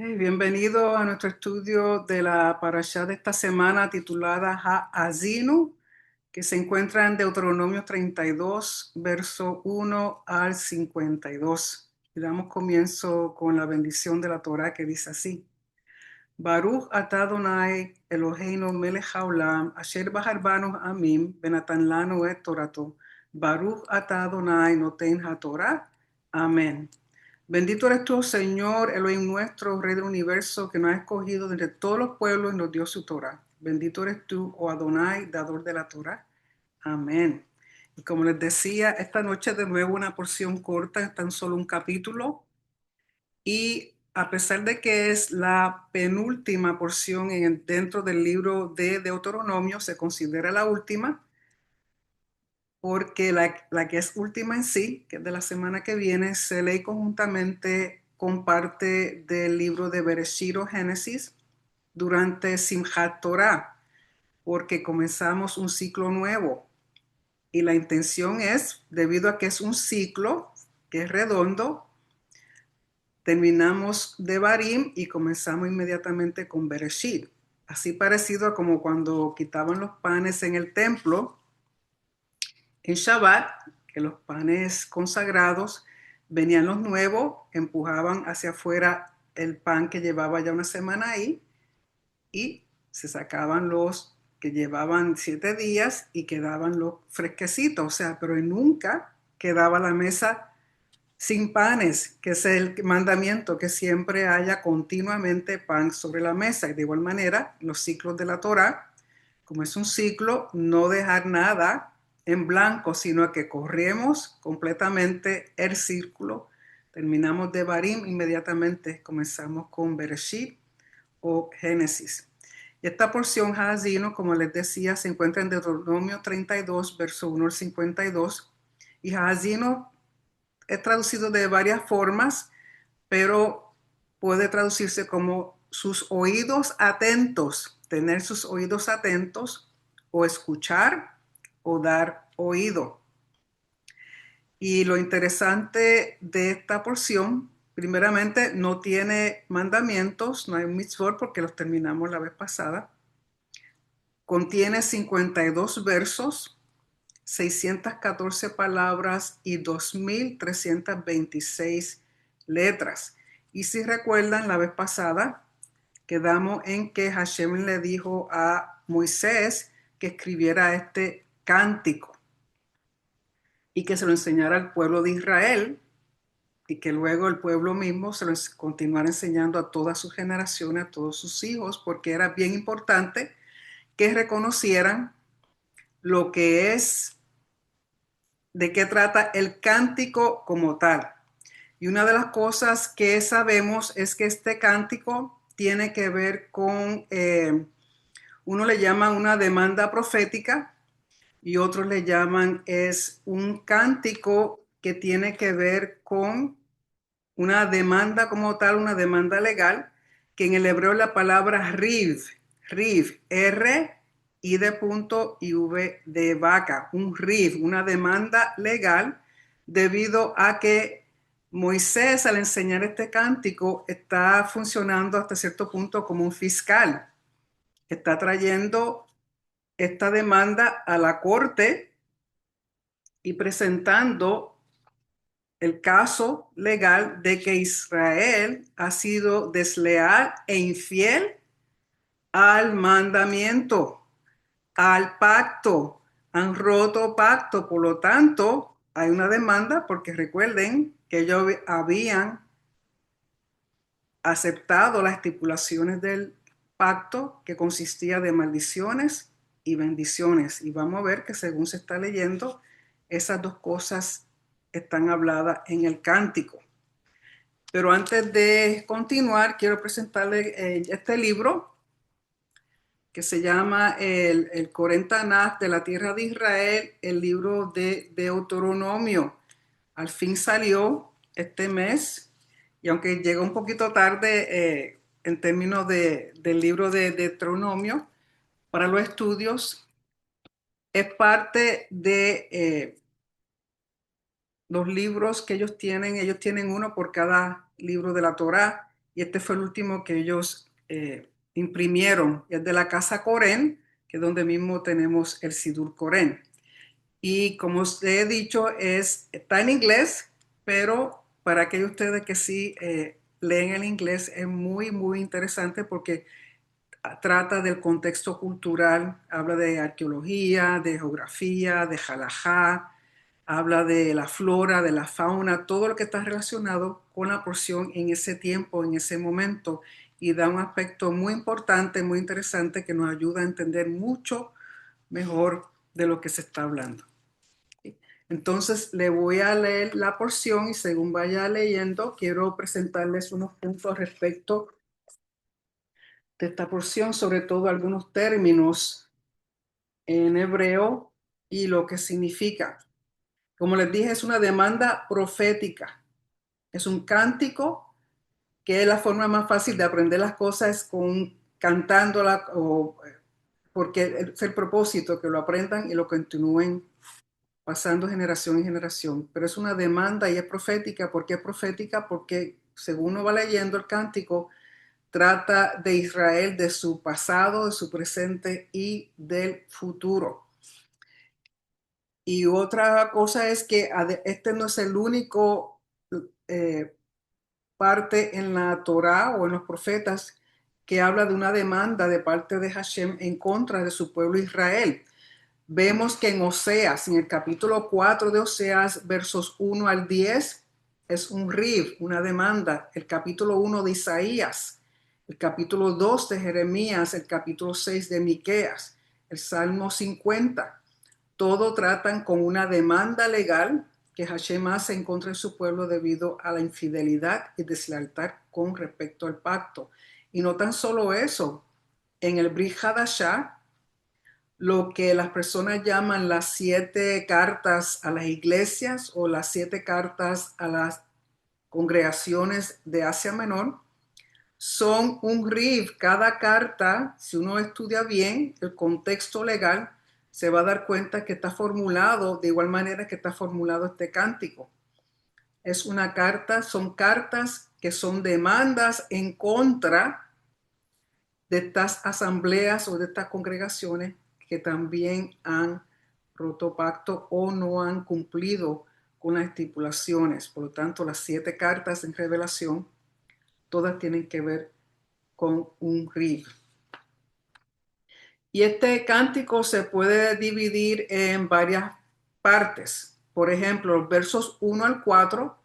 Bienvenido a nuestro estudio de la parashá de esta semana titulada Ha'azinu, que se encuentra en Deuteronomio 32, verso 1 al 52. Y damos comienzo con la bendición de la Torá que dice así: Baruch atah Adonai Eloheinu melech haolam, asher bahar banu amim, benatan lanu et torato. Baruch atah Adonai noten haTorah. Amén. Bendito eres tú, Señor, Elohim nuestro, Rey del universo, que nos ha escogido de entre todos los pueblos y nos dio su Torah. Bendito eres tú, oh Adonai, dador de la Torah. Amén. Y como les decía, esta noche de nuevo una porción corta, es tan solo un capítulo. Y a pesar de que es la penúltima porción dentro del libro de Deuteronomio, se considera la última, porque la que es última en sí, que es de la semana que viene, se lee conjuntamente con parte del libro de Bereshit o Génesis durante Simchat Torah, porque comenzamos un ciclo nuevo. Y la intención es, debido a que es un ciclo que es redondo, terminamos Devarim y comenzamos inmediatamente con Bereshit. Así parecido a como cuando quitaban los panes en el templo en Shabbat, que los panes consagrados venían los nuevos, empujaban hacia afuera el pan que llevaba ya una semana ahí y se sacaban los que llevaban 7 días y quedaban los fresquecitos, o sea, pero nunca quedaba la mesa sin panes, que es el mandamiento, que siempre haya continuamente pan sobre la mesa. Y de igual manera, los ciclos de la Torá, como es un ciclo, no dejar nada en blanco, sino que corremos completamente el círculo. Terminamos de Barim, inmediatamente comenzamos con Bereshit o Génesis. Y esta porción Hadazino, como les decía, se encuentra en Deuteronomio 32, verso 1 al 52. Y Hadazino es traducido de varias formas, pero puede traducirse como sus oídos atentos, tener sus oídos atentos, o escuchar o dar oído. Y lo interesante de esta porción, primeramente, no tiene mandamientos, no hay mitzvot porque los terminamos la vez pasada. Contiene 52 versos, 614 palabras y 2.326 letras. Y si recuerdan, la vez pasada quedamos en que Hashem le dijo a Moisés que escribiera este cántico y que se lo enseñara al pueblo de Israel y que luego el pueblo mismo se lo continuara enseñando a todas sus generaciones, a todos sus hijos, porque era bien importante que reconocieran lo que es, de qué trata el cántico como tal. Y una de las cosas que sabemos es que este cántico tiene que ver con, uno le llama una demanda profética y otros le llaman es un cántico que tiene que ver con una demanda como tal, una demanda legal, que en el hebreo la palabra riv, R, I de punto y V de vaca, un riv, una demanda legal, debido a que Moisés al enseñar este cántico está funcionando hasta cierto punto como un fiscal, está trayendo esta demanda a la corte y presentando el caso legal de que Israel ha sido desleal e infiel al mandamiento, al pacto, han roto pacto, por lo tanto hay una demanda porque recuerden que ellos habían aceptado las estipulaciones del pacto que consistía de maldiciones y bendiciones. Y vamos a ver que según se está leyendo, esas dos cosas están habladas en el cántico. Pero antes de continuar, quiero presentarle este libro que se llama el Corén Tanaj de la Tierra de Israel, el libro de Deuteronomio. Al fin salió este mes y aunque llegó un poquito tarde en términos del libro de Deuteronomio para los estudios, es parte de los libros que ellos tienen uno por cada libro de la Torá y este fue el último que ellos imprimieron. Es de la Casa Corén, que es donde mismo tenemos el Sidur Corén. Y como os he dicho, está en inglés, pero para aquellos de ustedes que sí leen el inglés es muy, muy interesante porque trata del contexto cultural, habla de arqueología, de geografía, de halajá, habla de la flora, de la fauna, todo lo que está relacionado con la porción en ese tiempo, en ese momento, y da un aspecto muy importante, muy interesante que nos ayuda a entender mucho mejor de lo que se está hablando. Entonces le voy a leer la porción y según vaya leyendo, quiero presentarles unos puntos respecto de esta porción, sobre todo algunos términos en hebreo y lo que significa. Como les dije, es una demanda profética, es un cántico que es la forma más fácil de aprender las cosas con cantándola o porque es el propósito que lo aprendan y lo continúen pasando generación en generación. Pero es una demanda y es profética. ¿Por qué es profética? Porque según uno va leyendo el cántico, trata de Israel, de su pasado, de su presente y del futuro. Y otra cosa es que este no es el único eh, parte en la Torá o en los profetas que habla de una demanda de parte de Hashem en contra de su pueblo Israel. Vemos que en Oseas, en el capítulo 4 de Oseas, versos 1 al 10, es un riv, una demanda. El capítulo 1 de Isaías, el capítulo 2 de Jeremías, el capítulo 6 de Miqueas, el Salmo 50. Todo tratan con una demanda legal que Hashem hace en contra de su pueblo debido a la infidelidad y deslealtad con respecto al pacto. Y no tan solo eso, en el Brit Hadashah, lo que las personas llaman las 7 cartas a las iglesias o las 7 cartas a las congregaciones de Asia Menor, son un RIF. Cada carta, si uno estudia bien el contexto legal, se va a dar cuenta que está formulado de igual manera que está formulado este cántico. Es una carta, son cartas que son demandas en contra de estas asambleas o de estas congregaciones que también han roto pacto o no han cumplido con las estipulaciones. Por lo tanto, las 7 cartas en Revelación, todas tienen que ver con un RIF. Y este cántico se puede dividir en varias partes. Por ejemplo, los versos 1 al 4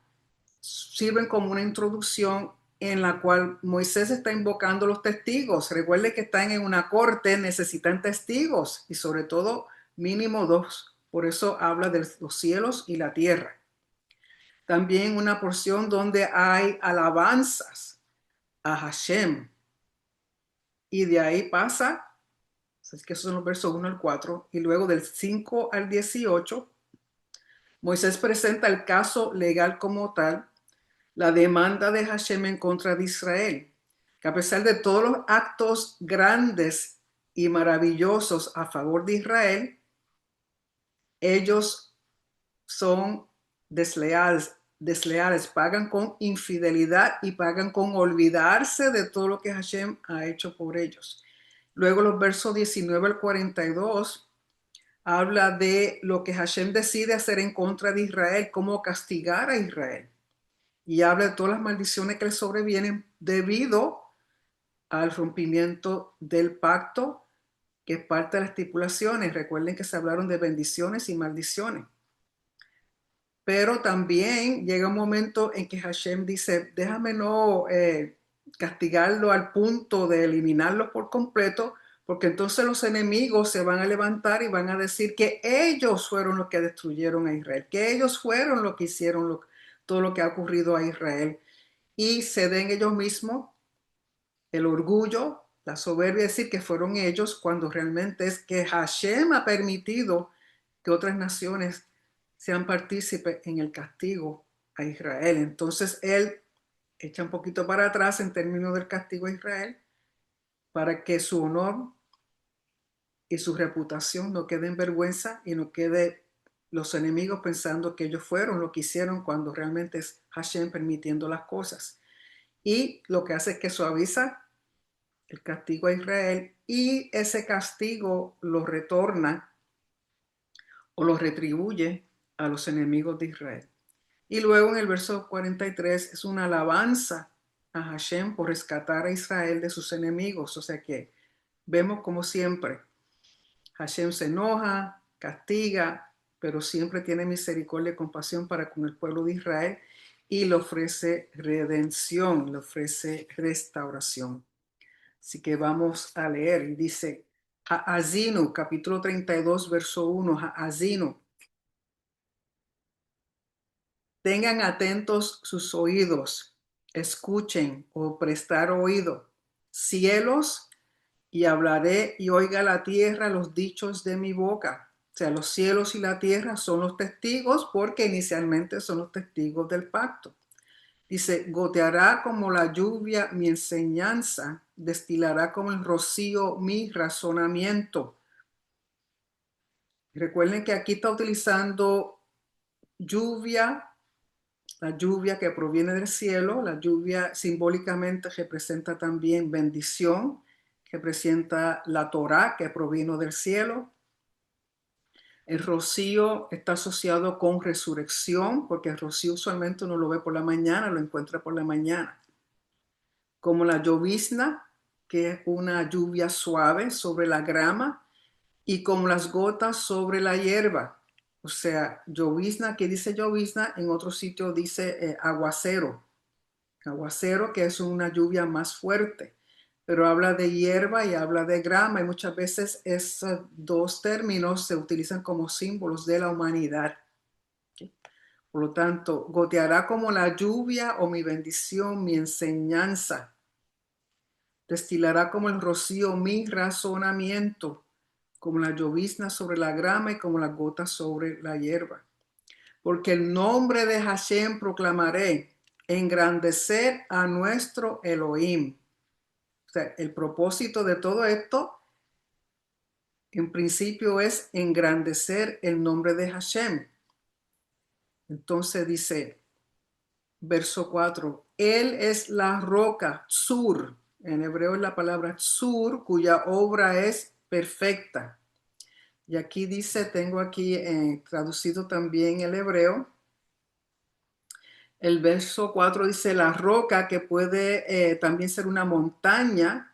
sirven como una introducción en la cual Moisés está invocando los testigos. Recuerde que están en una corte, necesitan testigos y sobre todo mínimo 2. Por eso habla de los cielos y la tierra. También una porción donde hay alabanzas a Hashem. Y de ahí pasa, es que esos son los versos 1 al 4, y luego del 5 al 18, Moisés presenta el caso legal como tal, la demanda de Hashem en contra de Israel, que a pesar de todos los actos grandes y maravillosos a favor de Israel, ellos son desleales, pagan con infidelidad y pagan con olvidarse de todo lo que Hashem ha hecho por ellos. Luego los versos 19 al 42 habla de lo que Hashem decide hacer en contra de Israel, cómo castigar a Israel. Y habla de todas las maldiciones que le sobrevienen debido al rompimiento del pacto, que es parte de las estipulaciones. Recuerden que se hablaron de bendiciones y maldiciones. Pero también llega un momento en que Hashem dice, déjame no castigarlo al punto de eliminarlos por completo, porque entonces los enemigos se van a levantar y van a decir que ellos fueron los que destruyeron a Israel, que ellos fueron los que hicieron todo lo que ha ocurrido a Israel. Y se den ellos mismos el orgullo, la soberbia, decir que fueron ellos, cuando realmente es que Hashem ha permitido que otras naciones sean partícipes en el castigo a Israel. Entonces él echa un poquito para atrás en términos del castigo a Israel para que su honor y su reputación no quede en vergüenza y no quede los enemigos pensando que ellos fueron lo que hicieron cuando realmente es Hashem permitiendo las cosas. y lo que hace es que suaviza el castigo a Israel y ese castigo lo retorna o lo retribuye a los enemigos de Israel. Y luego en el verso 43 es una alabanza a Hashem por rescatar a Israel de sus enemigos. O sea que vemos como siempre Hashem se enoja, castiga, pero siempre tiene misericordia y compasión para con el pueblo de Israel y le ofrece redención, le ofrece restauración. Así que vamos a leer. Y dice, Ha'azinu, capítulo 32, verso 1, Ha'azinu. Tengan atentos sus oídos, escuchen o prestar oído, cielos, y hablaré y oiga la tierra los dichos de mi boca. O sea, los cielos y la tierra son los testigos porque inicialmente son los testigos del pacto. Dice, goteará como la lluvia mi enseñanza, destilará como el rocío mi razonamiento. Recuerden que aquí está utilizando lluvia, la lluvia que proviene del cielo. La lluvia simbólicamente representa también bendición, representa la Torá que provino del cielo. El rocío está asociado con resurrección, porque el rocío usualmente uno lo ve por la mañana, lo encuentra por la mañana. Como la llovizna, que es una lluvia suave sobre la grama, y como las gotas sobre la hierba. O sea, llovizna, que dice llovizna, en otro sitio dice aguacero. Aguacero, que es una lluvia más fuerte, pero habla de hierba y habla de grama, y muchas veces esos dos términos se utilizan como símbolos de la humanidad. Por lo tanto, goteará como la lluvia o mi bendición, mi enseñanza. Destilará como el rocío mi razonamiento, como la llovizna sobre la grama y como las gotas sobre la hierba. Porque el nombre de Hashem proclamaré, engrandecer a nuestro Elohim. O sea, el propósito de todo esto, en principio, es engrandecer el nombre de Hashem. Entonces dice, verso 4, Él es la roca, Tsur. En hebreo es la palabra Tsur, cuya obra es perfecta. Y aquí dice, tengo aquí traducido también el hebreo. El verso 4 dice, la roca, que puede también ser una montaña,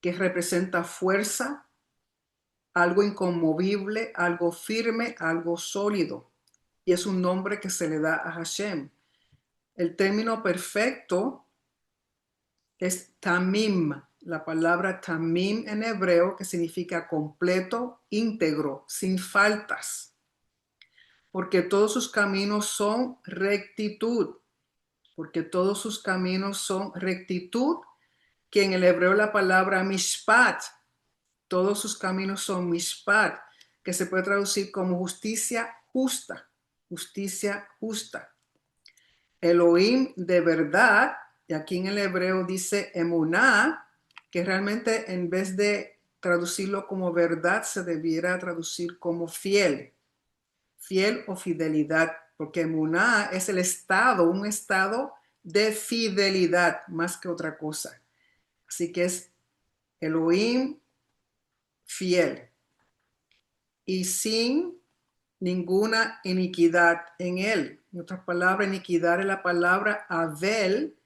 que representa fuerza, algo inconmovible, algo firme, algo sólido. Y es un nombre que se le da a Hashem. El término perfecto es tamim, la palabra tamim en hebreo, que significa completo, íntegro, sin faltas. Porque todos sus caminos son rectitud. Porque todos sus caminos son rectitud, que en el hebreo la palabra mishpat, todos sus caminos son mishpat, que se puede traducir como justicia justa, justicia justa. Elohim de verdad, y aquí en el hebreo dice emuná, que realmente en vez de traducirlo como verdad, se debiera traducir como fiel, fiel o fidelidad, porque emuná es el estado, un estado de fidelidad más que otra cosa. Así que es Elohim fiel y sin ninguna iniquidad en él. En otras palabras, iniquidad es la palabra avel,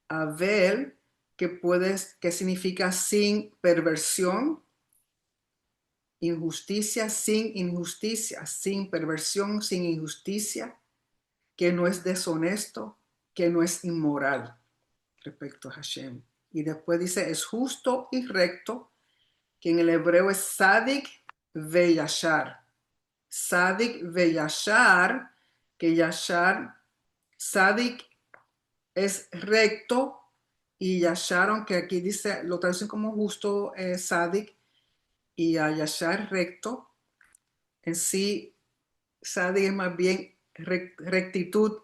avel, que significa sin perversión, injusticia, sin perversión, sin injusticia, que no es deshonesto, que no es inmoral respecto a Hashem. Y después dice, es justo y recto, que en el hebreo es sadik veyashar. Sadik veyashar, que yashar, sadik es recto, y yashar, aunque aquí dice, lo traducen como justo, sadik, y a yashar recto. En sí, sadik es más bien rectitud,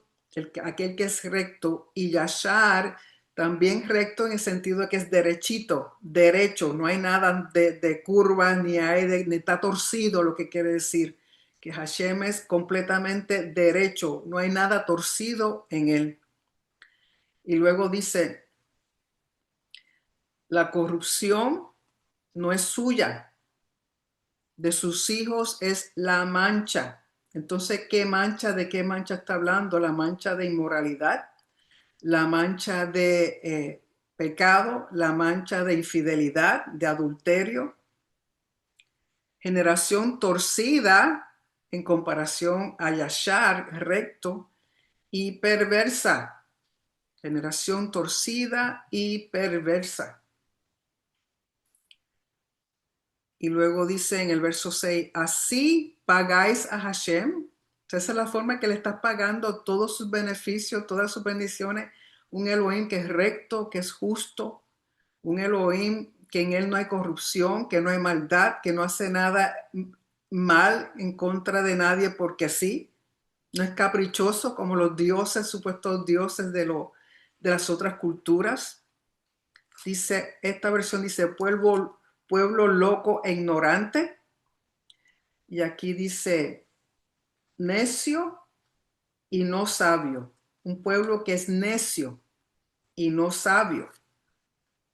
aquel que es recto, y yashar también recto en el sentido de que es derechito, derecho, no hay nada de curvas, ni está torcido, lo que quiere decir que Hashem es completamente derecho, no hay nada torcido en él. Y luego dice, la corrupción no es suya, de sus hijos es la mancha. Entonces, ¿qué mancha? ¿De qué mancha está hablando? La mancha de inmoralidad, la mancha de pecado, la mancha de infidelidad, de adulterio, generación torcida en comparación a Yashar, recto, y perversa, generación torcida y perversa. Y luego dice en el verso 6, así pagáis a Hashem. Esa es la forma que le estás pagando todos sus beneficios, todas sus bendiciones. Un Elohim que es recto, que es justo. Un Elohim que en él no hay corrupción, que no hay maldad, que no hace nada mal en contra de nadie porque sí. No es caprichoso como los dioses, supuestos dioses de las otras culturas. Dice, esta versión dice pueblo loco e ignorante. Y aquí dice necio y no sabio. Un pueblo que es necio y no sabio.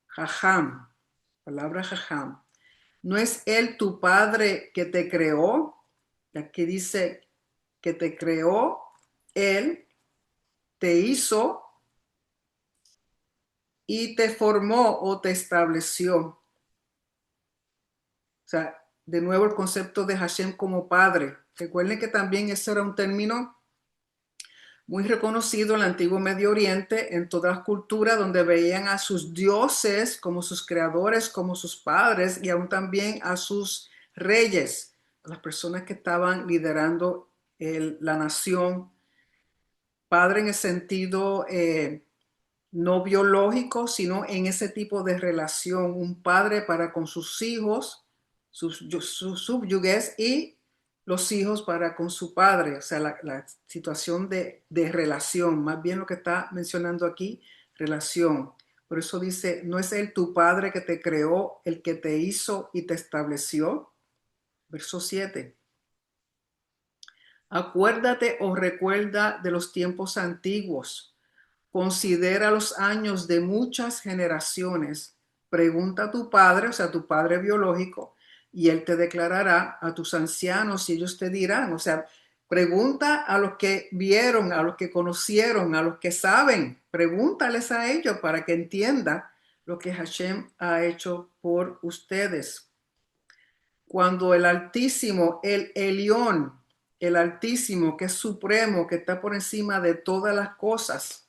Jajam, palabra jajam. ¿No es él tu padre que te creó? Y aquí dice que te creó, él te hizo y te formó o te estableció. O sea, de nuevo el concepto de Hashem como padre. Recuerden que también ese era un término muy reconocido en el antiguo Medio Oriente, en todas las culturas donde veían a sus dioses como sus creadores, como sus padres y aún también a sus reyes, a las personas que estaban liderando la nación. Padre en el sentido no biológico, sino en ese tipo de relación, un padre para con sus hijos, sus subyugues y los hijos para con su padre, o sea, la situación de relación, más bien lo que está mencionando aquí, relación. Por eso dice, ¿no es él tu padre que te creó, el que te hizo y te estableció? Verso 7. Acuérdate o recuerda de los tiempos antiguos. Considera los años de muchas generaciones. Pregunta a tu padre, o sea, a tu padre biológico, y él te declarará a tus ancianos y ellos te dirán, o sea, pregunta a los que vieron, a los que conocieron, a los que saben, pregúntales a ellos para que entienda lo que Hashem ha hecho por ustedes. Cuando el Altísimo, el Elión, el Altísimo, que es supremo, que está por encima de todas las cosas,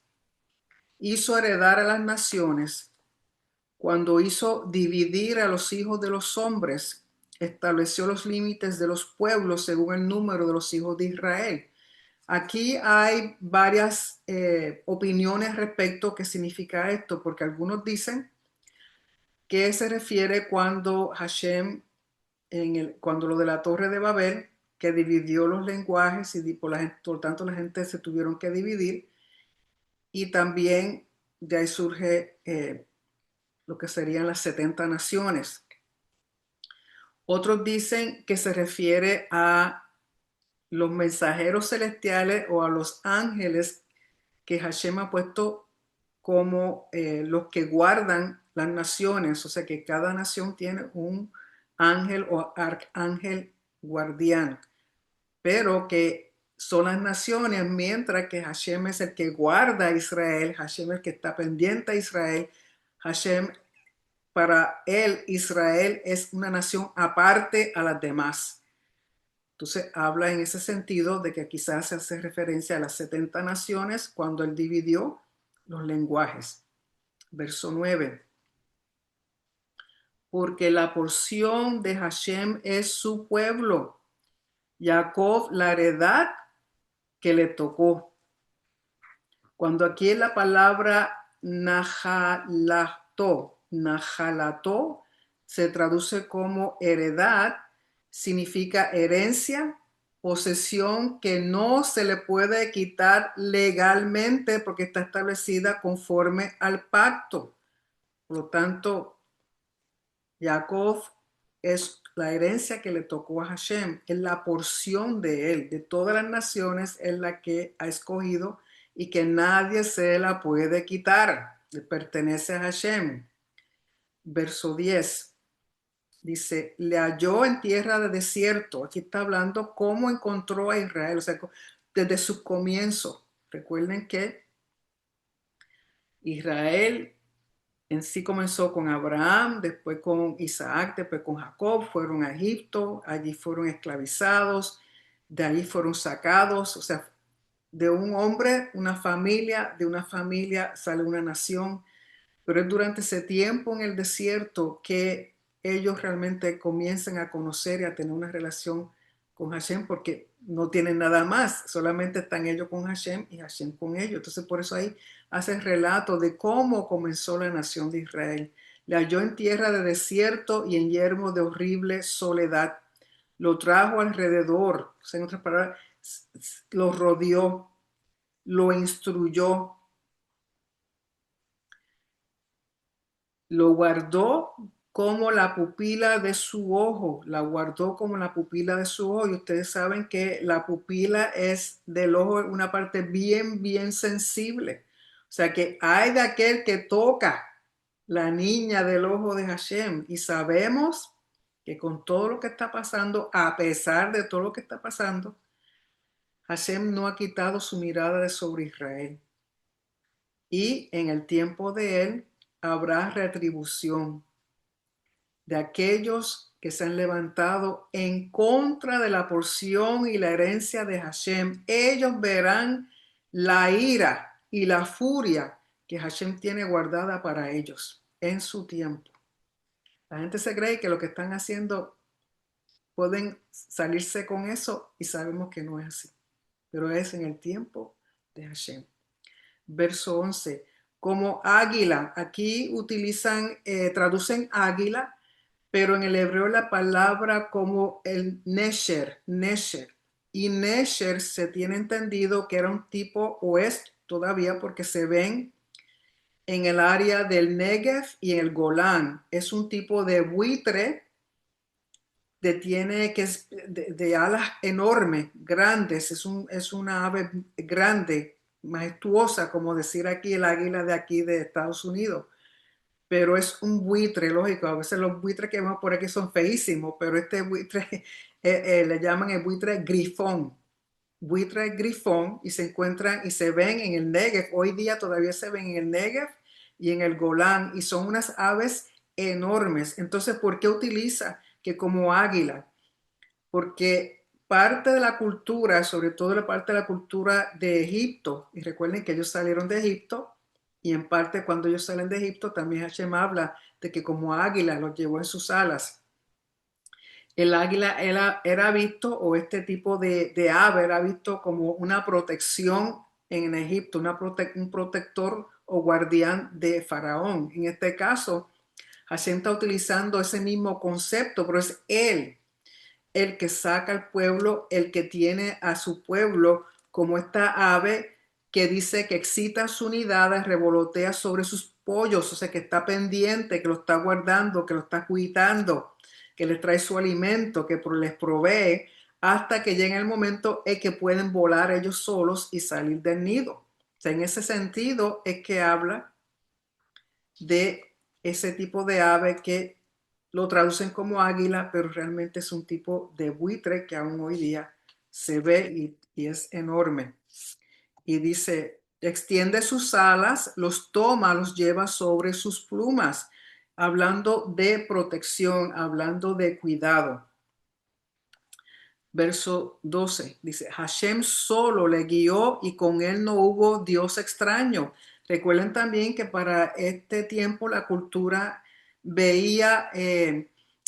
hizo heredar a las naciones, cuando hizo dividir a los hijos de los hombres, estableció los límites de los pueblos según el número de los hijos de Israel. Aquí hay varias opiniones respecto a qué significa esto, porque algunos dicen que se refiere cuando Hashem, cuando lo de la Torre de Babel, que dividió los lenguajes y por tanto la gente se tuvieron que dividir, y también de ahí surge lo que serían las 70 naciones. Otros dicen que se refiere a los mensajeros celestiales o a los ángeles que Hashem ha puesto como los que guardan las naciones, o sea que cada nación tiene un ángel o arcángel guardián, pero que son las naciones, mientras que Hashem es el que guarda a Israel, Hashem es el que está pendiente a Israel, Hashem, para él Israel es una nación aparte a las demás. Entonces habla en ese sentido de que quizás se hace referencia a las 70 naciones cuando él dividió los lenguajes. Verso 9. Porque la porción de Hashem es su pueblo, Jacob la heredad que le tocó. Cuando aquí la palabra Nahalato se traduce como heredad, significa herencia, posesión que no se le puede quitar legalmente porque está establecida conforme al pacto. Por lo tanto, Jacob es la herencia que le tocó a Hashem, es la porción de él, de todas las naciones, es la que ha escogido y que nadie se la puede quitar. Le pertenece a Hashem. Verso 10 dice, le halló en tierra de desierto. Aquí está hablando cómo encontró a Israel, o sea, desde su comienzo. Recuerden que Israel en sí comenzó con Abraham, después con Isaac, después con Jacob, fueron a Egipto, allí fueron esclavizados, de ahí fueron sacados, o sea, de un hombre, una familia, de una familia sale una nación, pero es durante ese tiempo en el desierto que ellos realmente comienzan a conocer y a tener una relación con Hashem, porque no tienen nada más, solamente están ellos con Hashem y Hashem con ellos. Entonces por eso ahí hace el relato de cómo comenzó la nación de Israel. Le halló en tierra de desierto y en yermo de horrible soledad. Lo trajo alrededor, o sea, en otras palabras, lo rodeó, lo instruyó, lo guardó como la pupila de su ojo, la guardó como la pupila de su ojo. Y ustedes saben que la pupila es del ojo una parte bien, bien sensible. O sea que hay de aquel que toca la niña del ojo de Hashem. Y sabemos que con todo lo que está pasando, a pesar de todo lo que está pasando, Hashem no ha quitado su mirada de sobre Israel. Y en el tiempo de él habrá retribución de aquellos que se han levantado en contra de la porción y la herencia de Hashem. Ellos verán la ira y la furia que Hashem tiene guardada para ellos en su tiempo. La gente se cree que lo que están haciendo pueden salirse con eso y sabemos que no es así, pero es en el tiempo de Hashem. Verso 11, como águila, aquí utilizan, traducen águila, pero en el hebreo la palabra como el nesher, nesher. Y nesher se tiene entendido que era un tipo, o es todavía porque se ven en el área del Negev y en el Golán. Es un tipo de buitre tiene que es de alas enormes, grandes, es una ave grande, majestuosa, como decir aquí el águila de aquí de Estados Unidos, pero es un buitre, lógico, a veces los buitres que vemos por aquí son feísimos, pero este buitre le llaman el buitre grifón, y se encuentran y se ven en el Negev, hoy día todavía se ven en el Negev y en el Golán, y son unas aves enormes. Entonces, ¿por qué utiliza que como águila? Porque parte de la cultura, sobre todo la parte de la cultura de Egipto, y recuerden que ellos salieron de Egipto, y en parte cuando ellos salen de Egipto, también Hashem habla de que como águila los llevó en sus alas. El águila era visto, o este tipo de ave era visto como una protección en Egipto, un protector o guardián de Faraón. En este caso, Hashem está utilizando ese mismo concepto, pero es él el que saca al pueblo, el que tiene a su pueblo como esta ave que dice que excita su unidad, revolotea sobre sus pollos, o sea, que está pendiente, que lo está guardando, que lo está cuidando, que les trae su alimento, que les provee, hasta que llegue el momento en que pueden volar ellos solos y salir del nido. O sea, en ese sentido es que habla de ese tipo de ave que lo traducen como águila, pero realmente es un tipo de buitre que aún hoy día se ve y es enorme. Y dice, extiende sus alas, los toma, los lleva sobre sus plumas, hablando de protección, hablando de cuidado. Verso 12 dice, Hashem solo le guió y con él no hubo Dios extraño. Recuerden también que para este tiempo la cultura veía,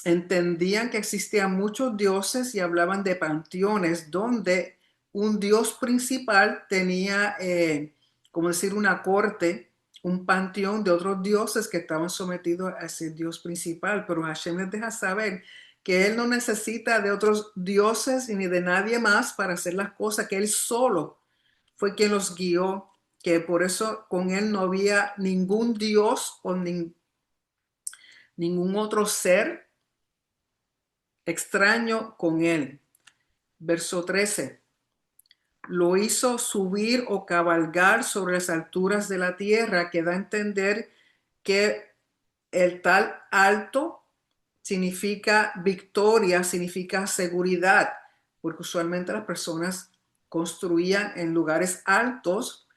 entendían que existían muchos dioses y hablaban de panteones donde un dios principal tenía, como decir, una corte, un panteón de otros dioses que estaban sometidos a ese dios principal. Pero Hashem les deja saber que él no necesita de otros dioses ni de nadie más para hacer las cosas, que él solo fue quien los guió, que por eso con él no había ningún dios o ningún otro ser extraño con él. Verso 13. lo hizo subir o cabalgar sobre las alturas de la tierra, que da a entender que el tal alto significa victoria, significa seguridad, porque usualmente las personas construían en lugares altos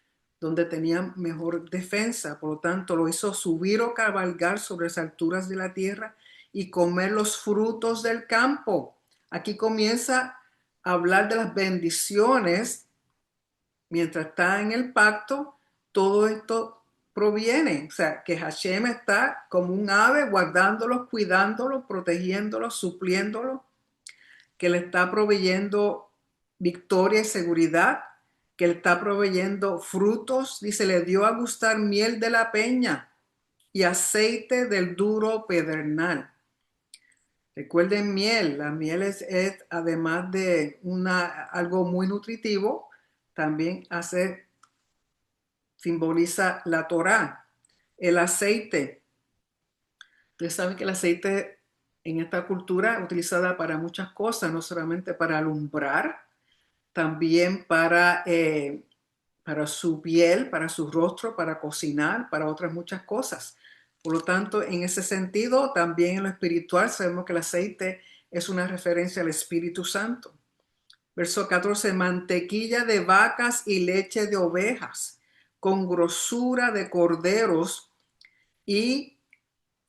donde tenían mejor defensa. Por lo tanto, lo hizo subir o cabalgar sobre las alturas de la tierra y comer los frutos del campo. Aquí comienza a hablar de las bendiciones. Mientras está en el pacto, todo esto proviene. O sea, que Hashem está como un ave guardándolo, cuidándolo, protegiéndolo, supliéndolo, que le está proveyendo victoria y seguridad, que le está proveyendo frutos. Dice, le dio a gustar miel de la peña y aceite del duro pedernal. Recuerden miel, la miel es además de algo muy nutritivo, también simboliza la Torá. El aceite. Ustedes saben que el aceite en esta cultura es utilizada para muchas cosas, no solamente para alumbrar, también para su piel, para su rostro, para cocinar, para otras muchas cosas. Por lo tanto, en ese sentido, también en lo espiritual, sabemos que el aceite es una referencia al Espíritu Santo. Verso 14, mantequilla de vacas y leche de ovejas, con grosura de corderos y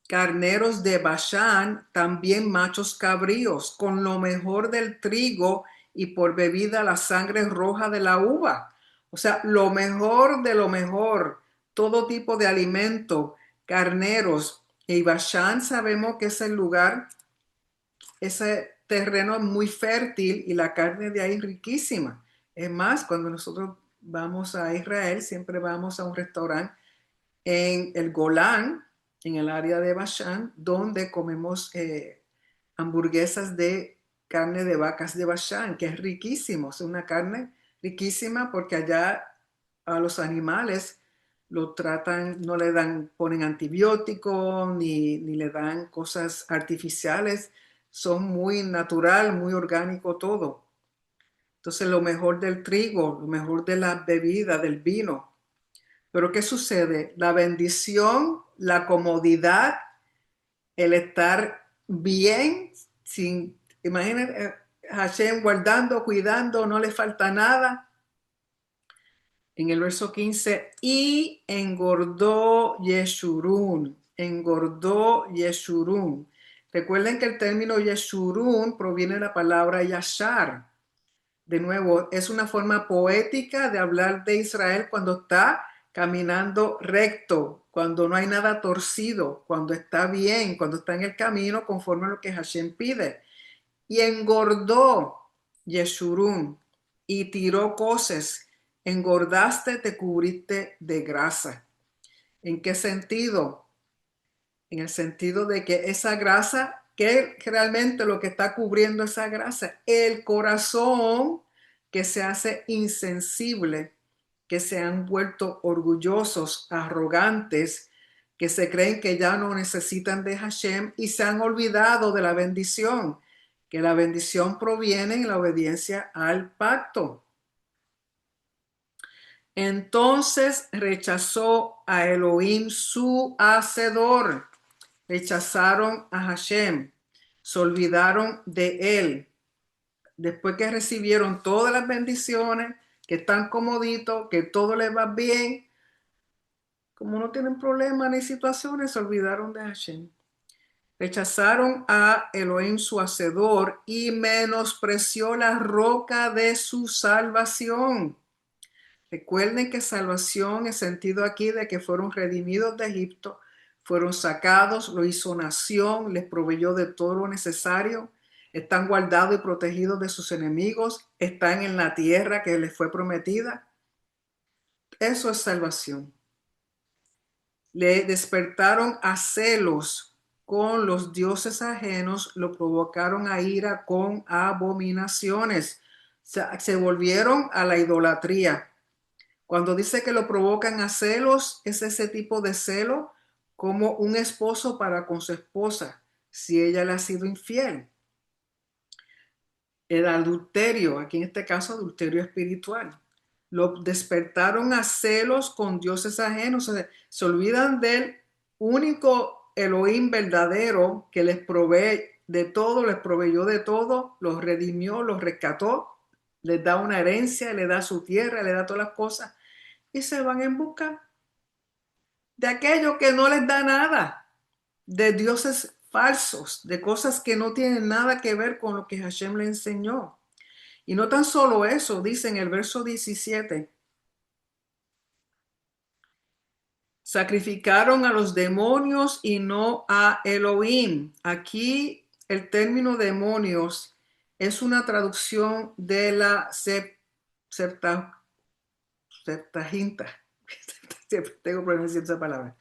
carneros de Bashán, también machos cabríos, con lo mejor del trigo y por bebida la sangre roja de la uva. O sea, lo mejor de lo mejor, todo tipo de alimento, carneros. Y Bashán sabemos que es el lugar, ese terreno es muy fértil y la carne de ahí es riquísima. Es más, cuando nosotros vamos a Israel, siempre vamos a un restaurante en el Golán, en el área de Bashán, donde comemos hamburguesas de carne de vacas de Bashán, que es riquísimo, es una carne riquísima porque allá a los animales lo tratan, no le dan, ponen antibióticos ni le dan cosas artificiales, son muy natural, muy orgánico todo. Entonces lo mejor del trigo, lo mejor de la bebida, del vino. Pero ¿qué sucede? La bendición, la comodidad, el estar bien, sin, imagínense, Hashem guardando, cuidando, no le falta nada. En el verso 15, y engordó Yeshurun, engordó Yeshurun. Recuerden que el término Yeshurun proviene de la palabra Yashar. De nuevo, es una forma poética de hablar de Israel cuando está caminando recto, cuando no hay nada torcido, cuando está bien, cuando está en el camino conforme a lo que Hashem pide. Y engordó Yeshurun y tiró coces. Engordaste, te cubriste de grasa. ¿En qué sentido? En el sentido de que esa grasa, ¿qué realmente lo que está cubriendo esa grasa? El corazón que se hace insensible, que se han vuelto orgullosos, arrogantes, que se creen que ya no necesitan de Hashem y se han olvidado de la bendición, que la bendición proviene en la obediencia al pacto. Entonces rechazó a Elohim su hacedor. Rechazaron a Hashem, se olvidaron de él. Después que recibieron todas las bendiciones, que están comoditos, que todo les va bien, como no tienen problemas ni situaciones, se olvidaron de Hashem. Rechazaron a Elohim su hacedor y menospreció la roca de su salvación. Recuerden que salvación es sentido aquí de que fueron redimidos de Egipto, fueron sacados, lo hizo nación, les proveyó de todo lo necesario, están guardados y protegidos de sus enemigos, están en la tierra que les fue prometida. Eso es salvación. Le despertaron a celos con los dioses ajenos, lo provocaron a ira con abominaciones. Se volvieron a la idolatría. Cuando dice que lo provocan a celos, es ese tipo de celo como un esposo para con su esposa, si ella le ha sido infiel. el adulterio, aquí en este caso adulterio espiritual. Lo despertaron a celos con dioses ajenos, o sea, se olvidan del único Elohim verdadero que les provee de todo, les proveyó de todo, los redimió, los rescató, les da una herencia, les da su tierra, les da todas las cosas y se van en busca de aquello que no les da nada, de dioses falsos, de cosas que no tienen nada que ver con lo que Hashem le enseñó. Y no tan solo eso, dice en el verso 17, sacrificaron a los demonios y no a Elohim. Aquí el término demonios es una traducción de la Septaginta, siempre tengo problemas diciendo esa palabra,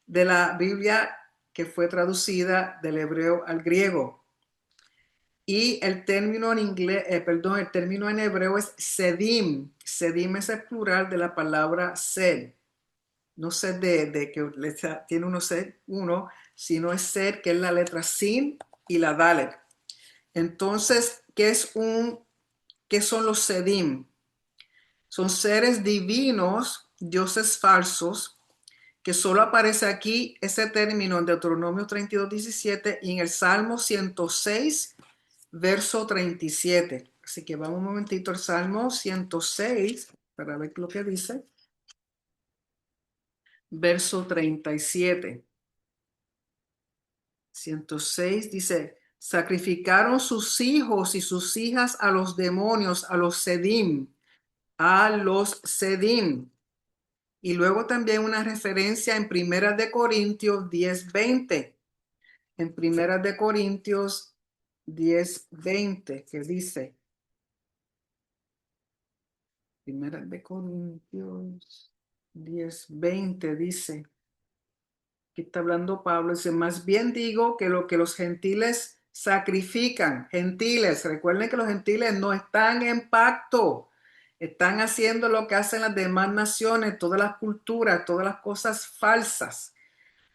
de la Biblia que fue traducida del hebreo al griego. Y el término en inglés, perdón, el término en hebreo es sedim. Sedim es el plural de la palabra sed. No sed de que tiene uno sed, uno, sino es sed, que es la letra sin y la dalet. Entonces, ¿qué son los sedim? Son seres divinos, dioses falsos, que solo aparece aquí ese término en Deuteronomio 32:17 y en el Salmo 106, verso 37. Así que vamos un momentito al Salmo 106 para ver lo que dice. Verso 37. 106 dice, sacrificaron sus hijos y sus hijas a los demonios, a los sedim, a los sedim. Y luego también una referencia en Primera de Corintios 10:20. En Primera de Corintios 10:20, que dice, Primera de Corintios 10:20 dice, aquí está hablando Pablo, dice, más bien digo que lo que los gentiles sacrifican, gentiles, recuerden que los gentiles no están en pacto, están haciendo lo que hacen las demás naciones, todas las culturas, todas las cosas falsas.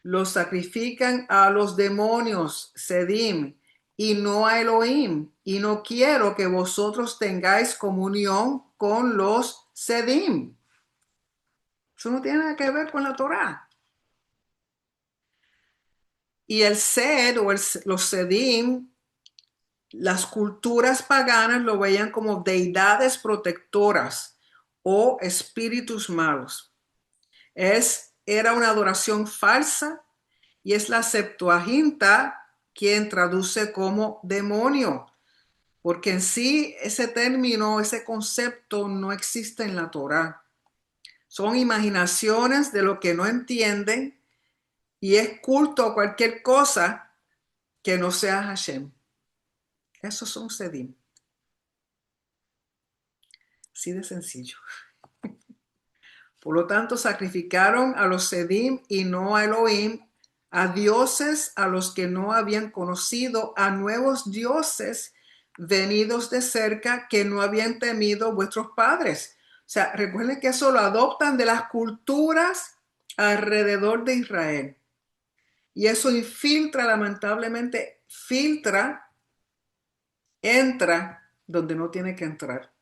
Los sacrifican a los demonios, Sedim, y no a Elohim. Y no quiero que vosotros tengáis comunión con los Sedim. Eso no tiene nada que ver con la Torá. Y el Sed o los Sedim, las culturas paganas lo veían como deidades protectoras o espíritus malos. Era una adoración falsa y es la Septuaginta quien traduce como demonio, porque en sí ese término, ese concepto no existe en la Torá. Son imaginaciones de lo que no entienden y es culto a cualquier cosa que no sea Hashem. Esos son Sedim. Así de sencillo. Por lo tanto, sacrificaron a los Sedim y no a Elohim, a dioses a los que no habían conocido, a nuevos dioses venidos de cerca que no habían temido vuestros padres. O sea, recuerden que eso lo adoptan de las culturas alrededor de Israel. Y eso infiltra, lamentablemente, entra donde no tiene que entrar.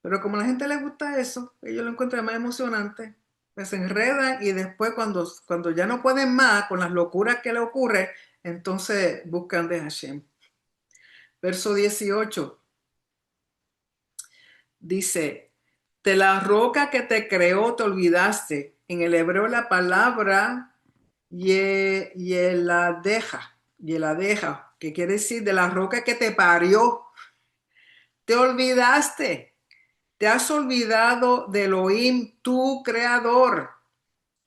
Pero como a la gente le gusta eso, ellos lo encuentran más emocionante, pues se enredan y después cuando ya no pueden más con las locuras que le ocurre, entonces buscan de Hashem. Verso 18 dice, de la roca que te creó te olvidaste. En el hebreo la palabra yeladeja, que quiere decir de la roca que te parió. Te olvidaste. Te has olvidado de Elohim, tu creador.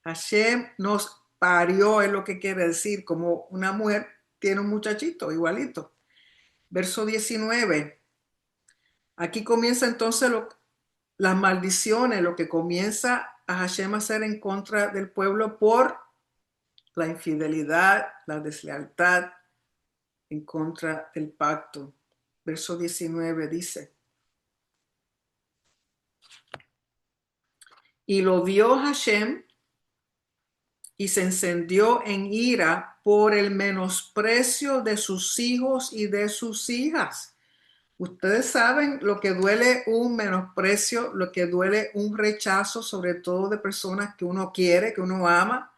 Hashem nos parió, es lo que quiere decir, como una mujer tiene un muchachito igualito. Verso 19. Aquí comienza entonces las maldiciones, lo que comienza a Hashem a hacer en contra del pueblo por la infidelidad, la deslealtad, en contra del pacto. Verso 19 dice, y lo vio Hashem y se encendió en ira por el menosprecio de sus hijos y de sus hijas. Ustedes saben lo que duele un menosprecio, lo que duele un rechazo, sobre todo de personas que uno quiere, que uno ama,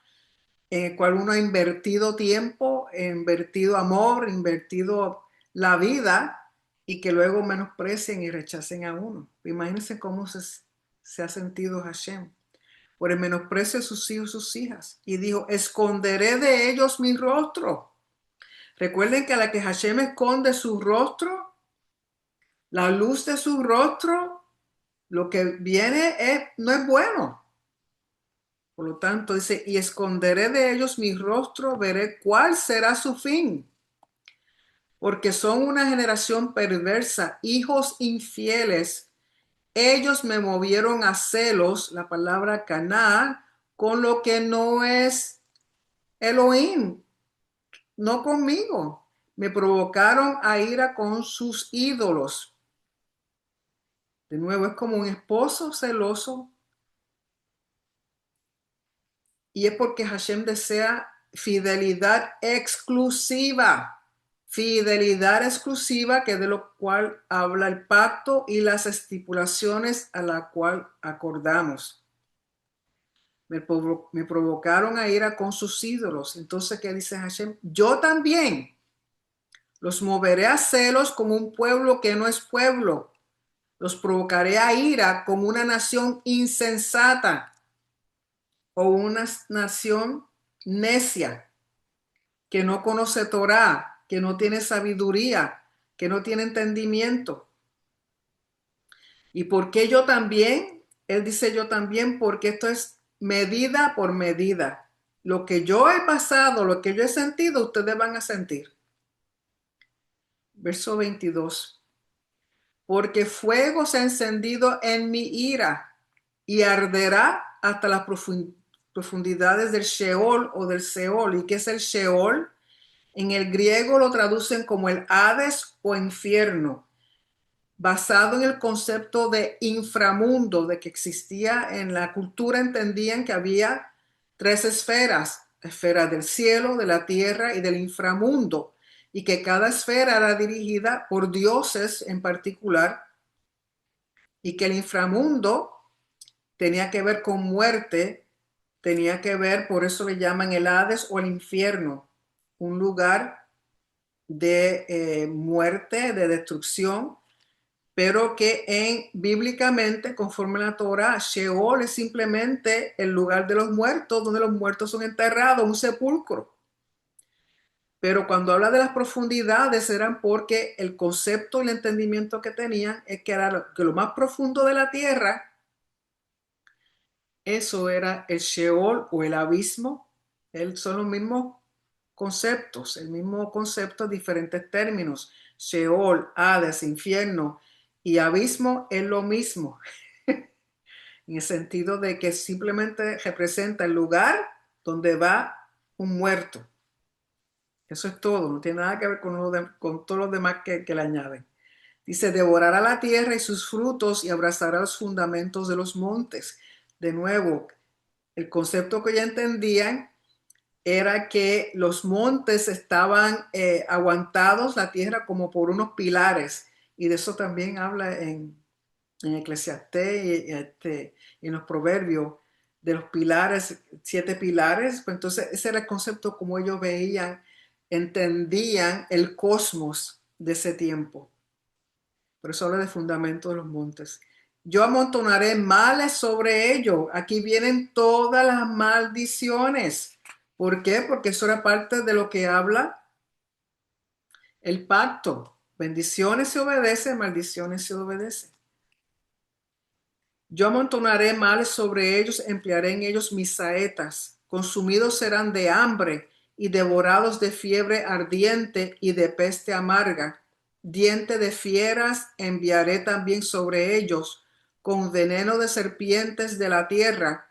en el cual uno ha invertido tiempo, invertido amor, invertido la vida y que luego menosprecien y rechacen a uno. Imagínense cómo se ha sentido Hashem por el menosprecio de sus hijos y sus hijas. Y dijo, esconderé de ellos mi rostro. Recuerden que a la que Hashem esconde su rostro, la luz de su rostro, lo que viene no es bueno. Por lo tanto, dice, y esconderé de ellos mi rostro, veré cuál será su fin. Porque son una generación perversa, hijos infieles. Ellos me movieron a celos, la palabra caná, con lo que no es Elohim, no conmigo. Me provocaron a ira con sus ídolos. De nuevo, es como un esposo celoso. Y es porque Hashem desea fidelidad exclusiva. Fidelidad exclusiva, que es de lo cual habla el pacto y las estipulaciones a la cual acordamos. Me provocaron a ira con sus ídolos. Entonces, ¿qué dice Hashem? Yo también los moveré a celos como un pueblo que no es pueblo. Los provocaré a ira como una nación insensata o una nación necia que no conoce Torah, que no tiene sabiduría, que no tiene entendimiento. ¿Y por qué yo también? Él dice yo también porque esto es medida por medida. Lo que yo he pasado, lo que yo he sentido, ustedes van a sentir. Verso 22. Porque fuego se ha encendido en mi ira y arderá hasta las profundidades del Sheol o del Seol. ¿Y qué es el Sheol? En el griego lo traducen como el Hades o infierno, basado en el concepto de inframundo, de que existía en la cultura, entendían que había tres esferas: esfera del cielo, de la tierra y del inframundo, y que cada esfera era dirigida por dioses en particular, y que el inframundo tenía que ver con muerte, tenía que ver, por eso le llaman el Hades o el infierno, un lugar de muerte, de destrucción, pero que bíblicamente, conforme a la Torah, Sheol es simplemente el lugar de los muertos, donde los muertos son enterrados, un sepulcro. Pero cuando habla de las profundidades, eran porque el concepto y el entendimiento que tenían es que era que lo más profundo de la tierra, eso era el Sheol o el abismo. Son los mismos conceptos, el mismo concepto, diferentes términos. Sheol, Hades, infierno y abismo es lo mismo, en el sentido de que simplemente representa el lugar donde va un muerto. Eso es todo, no tiene nada que ver con todos los demás que le añaden. Dice, devorará la tierra y sus frutos y abrazará los fundamentos de los montes. De nuevo, el concepto que ya entendían era que los montes estaban aguantados, la tierra, como por unos pilares. Y de eso también habla en Eclesiastés y en los proverbios, de los pilares, 7 pilares. Pues entonces ese era el concepto como ellos veían, entendían el cosmos de ese tiempo. Por eso habla de fundamento de los montes. Yo amontonaré males sobre ellos. Aquí vienen todas las maldiciones. ¿Por qué? Porque eso era parte de lo que habla el pacto. Bendiciones se obedece, maldiciones se obedece. Yo amontonaré males sobre ellos, emplearé en ellos mis saetas. Consumidos serán de hambre y devorados de fiebre ardiente y de peste amarga. Diente de fieras enviaré también sobre ellos, con veneno de serpientes de la tierra.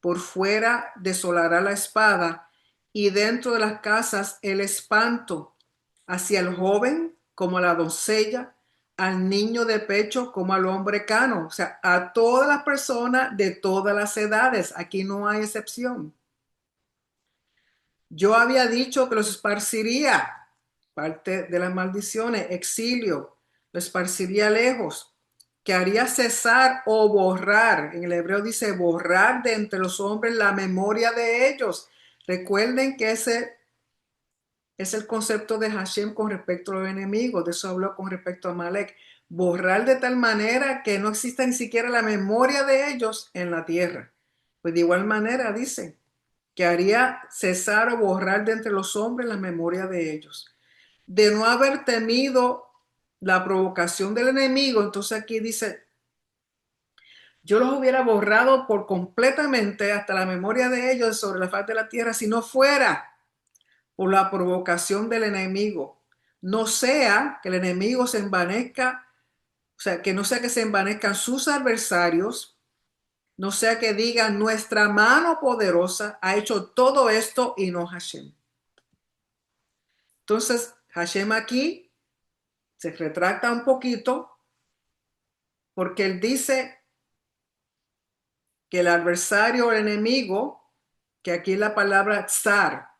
Por fuera desolará la espada, y dentro de las casas el espanto, hacia el joven como a la doncella, al niño de pecho como al hombre cano, o sea, a todas las personas de todas las edades. Aquí no hay excepción. Yo había dicho que los esparciría, parte de las maldiciones, exilio. lo esparciría lejos, que haría cesar o borrar. En el hebreo dice borrar de entre los hombres la memoria de ellos. Recuerden que ese es el concepto de Hashem con respecto a los enemigos. De eso habló con respecto a Amalek. Borrar de tal manera que no exista ni siquiera la memoria de ellos en la tierra. Pues de igual manera dice que haría cesar o borrar de entre los hombres la memoria de ellos. De no haber temido la provocación del enemigo, entonces aquí dice, yo los hubiera borrado por completamente hasta la memoria de ellos sobre la faz de la tierra si no fuera por la provocación del enemigo. No sea que el enemigo se envanezca, o sea, que no sea que se envanezcan sus adversarios, no sea que digan nuestra mano poderosa ha hecho todo esto y no Hashem. Entonces, Hashem aquí se retracta un poquito porque él dice que el adversario o el enemigo, que aquí es la palabra tsar,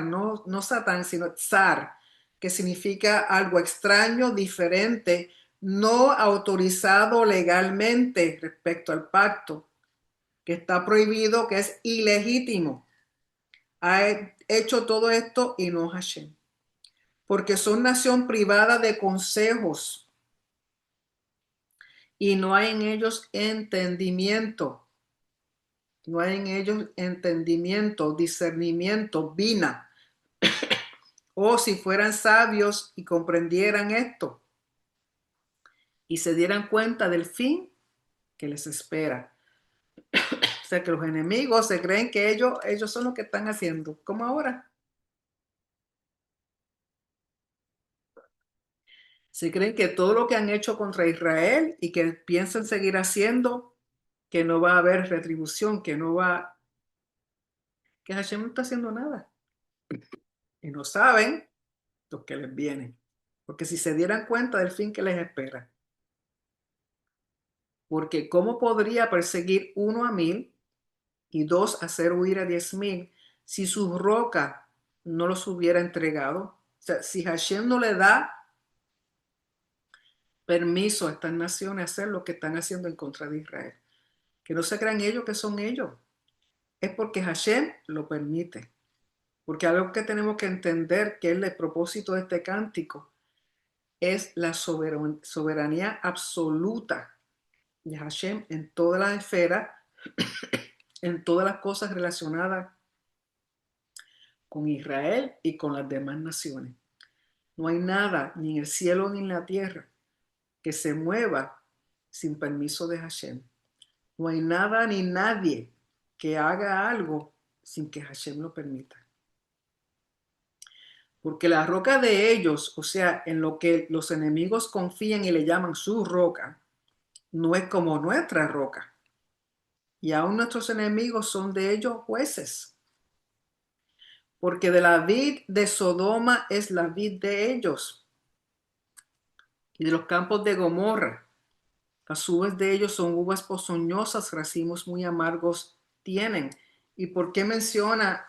no Satán, sino tsar, que significa algo extraño, diferente, no autorizado legalmente respecto al pacto, que está prohibido, que es ilegítimo. Ha hecho todo esto y no Hashem. Porque son nación privada de consejos y no hay en ellos entendimiento. No hay en ellos entendimiento, discernimiento, vina. O si fueran sabios y comprendieran esto y se dieran cuenta del fin que les espera. O sea que los enemigos se creen que ellos son los que están haciendo, como ahora. Se creen que todo lo que han hecho contra Israel y que piensan seguir haciendo, que no va a haber retribución, que Hashem no está haciendo nada. Y no saben lo que les viene. Porque si se dieran cuenta del fin que les espera. Porque ¿cómo podría perseguir 1 a 1000 y 2 hacer huir a 10,000 si su roca no los hubiera entregado? O sea, si Hashem no le da permiso a estas naciones a hacer lo que están haciendo en contra de Israel, que no se crean ellos que son ellos, es porque Hashem lo permite. Porque algo que tenemos que entender que es el propósito de este cántico es la soberanía absoluta de Hashem en todas las esferas, en todas las cosas relacionadas con Israel y con las demás naciones. No hay nada, ni en el cielo ni en la tierra, que se mueva sin permiso de Hashem. No hay nada ni nadie que haga algo sin que Hashem lo permita. Porque la roca de ellos, o sea, en lo que los enemigos confían y le llaman su roca, no es como nuestra roca. Y aún nuestros enemigos son de ellos jueces. Porque de la vid de Sodoma es la vid de ellos. Y de los campos de Gomorra. Las uvas de ellos son uvas ponzoñosas, racimos muy amargos tienen. ¿Y por qué menciona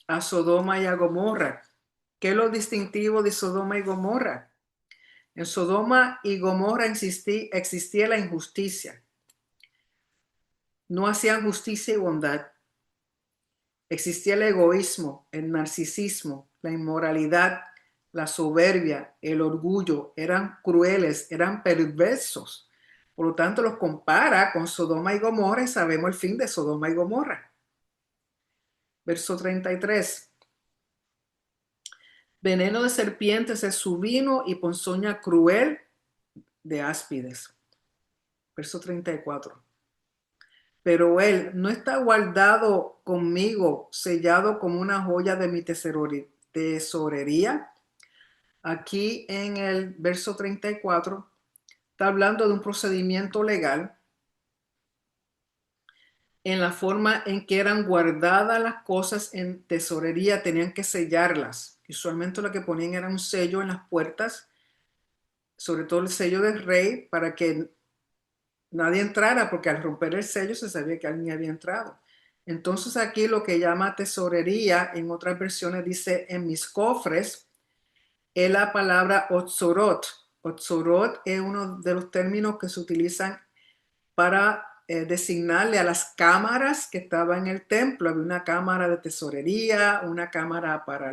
a Sodoma y a Gomorra? ¿Qué es lo distintivo de Sodoma y Gomorra? En Sodoma y Gomorra existía la injusticia. No hacían justicia y bondad. Existía el egoísmo, el narcisismo, la inmoralidad, la soberbia, el orgullo. Eran crueles, eran perversos. Por lo tanto, los compara con Sodoma y Gomorra y sabemos el fin de Sodoma y Gomorra. Verso 33. Veneno de serpientes es su vino y ponzoña cruel de áspides. Verso 34. Pero él no está guardado conmigo, sellado como una joya de mi tesorería. Aquí en el verso 34 está hablando de un procedimiento legal en la forma en que eran guardadas las cosas en tesorería, tenían que sellarlas. Usualmente lo que ponían era un sello en las puertas, sobre todo el sello del rey, para que nadie entrara, porque al romper el sello se sabía que alguien había entrado. Entonces aquí lo que llama tesorería, en otras versiones dice en mis cofres, es la palabra otzorot. Otzorot es uno de los términos que se utilizan para designarle a las cámaras que estaban en el templo. Había una cámara de tesorería, una cámara para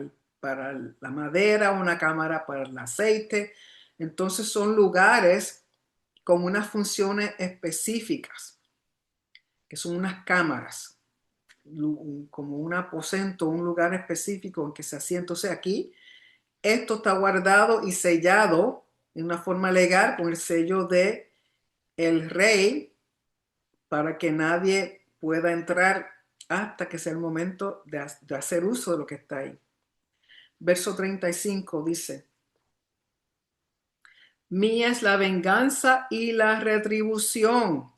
la madera, una cámara para el aceite. Entonces son lugares con unas funciones específicas, que son unas cámaras, como un aposento, un lugar específico en que se hacía. Entonces aquí esto está guardado y sellado en una forma legal con el sello de el rey para que nadie pueda entrar hasta que sea el momento de hacer uso de lo que está ahí. Verso 35 dice: Mía es la venganza y la retribución.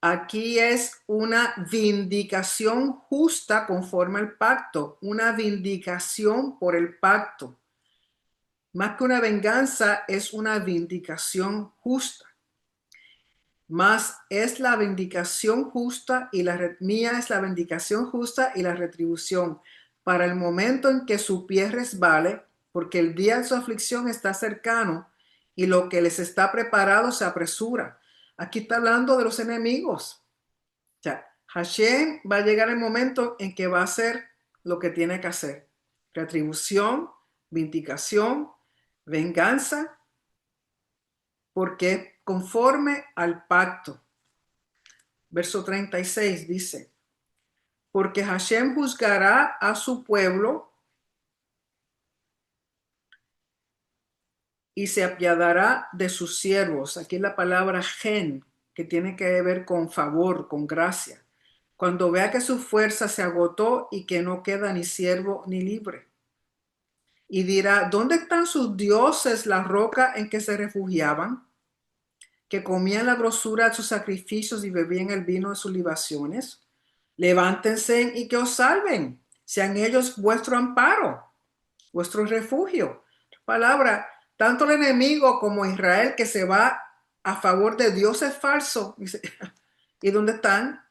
Aquí es una vindicación justa conforme al pacto, una vindicación por el pacto. Más que una venganza, es una vindicación justa. Más es la vindicación justa y mía es la vindicación justa y la retribución para el momento en que su pie resbale, porque el día de su aflicción está cercano y lo que les está preparado se apresura. Aquí está hablando de los enemigos. O sea, Hashem va a llegar el momento en que va a hacer lo que tiene que hacer. Retribución, vindicación, venganza, porque conforme al pacto. Verso 36 dice: Porque Hashem juzgará a su pueblo y se apiadará de sus siervos. Aquí la palabra gen, que tiene que ver con favor, con gracia. Cuando vea que su fuerza se agotó y que no queda ni siervo ni libre. Y dirá: ¿dónde están sus dioses, la roca en que se refugiaban? Que comían la grosura de sus sacrificios y bebían el vino de sus libaciones. Levántense y que os salven. Sean ellos vuestro amparo, vuestro refugio. Palabra, tanto el enemigo como Israel que se va a favor de Dios es falso. ¿Y dónde están?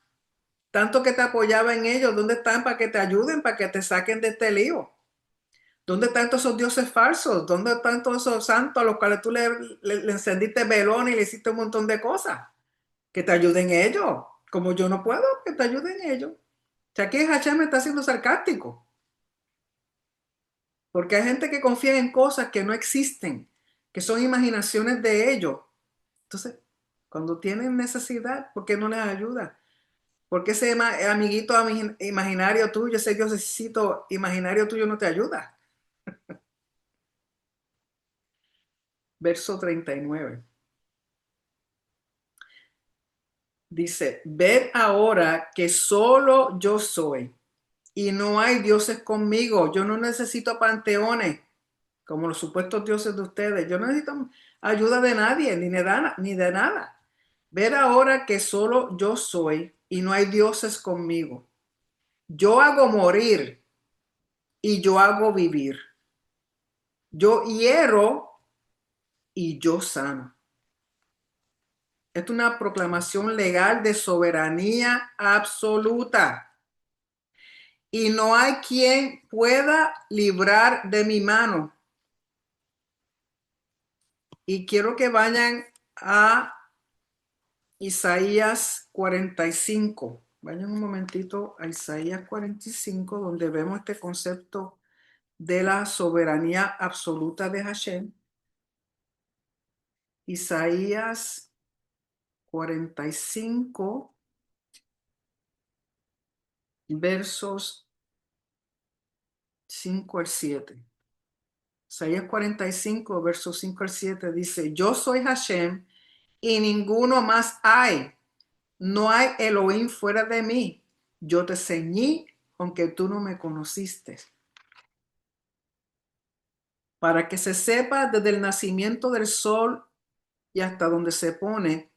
Tanto que te apoyaba en ellos, ¿dónde están para que te ayuden, para que te saquen de este lío? ¿Dónde están todos esos dioses falsos? ¿Dónde están todos esos santos a los cuales tú le encendiste velón y le hiciste un montón de cosas? Que te ayuden ellos. Como yo no puedo, que te ayuden ellos. O sea, aquí Hashem me está siendo sarcástico. Porque hay gente que confía en cosas que no existen, que son imaginaciones de ellos. Entonces, cuando tienen necesidad, ¿por qué no les ayuda? Porque ese amiguito imaginario tuyo, ese diosecito imaginario tuyo no te ayuda. Verso 39. Dice: Ved ahora que solo yo soy y no hay dioses conmigo. Yo no necesito panteones como los supuestos dioses de ustedes. Yo no necesito ayuda de nadie, ni de nada. Ver ahora que solo yo soy y no hay dioses conmigo. Yo hago morir y yo hago vivir. Yo hiero y yo sano. Es una proclamación legal de soberanía absoluta. Y no hay quien pueda librar de mi mano. Y quiero que vayan a Isaías 45. Vayan un momentito a Isaías 45, donde vemos este concepto de la soberanía absoluta de Hashem. Isaías 45, versos 5 al 7. Isaías 45, versos 5 al 7 dice: Yo soy Hashem y ninguno más hay. No hay Elohim fuera de mí. Yo te ceñí, aunque tú no me conociste. Para que se sepa desde el nacimiento del sol y hasta donde se pone,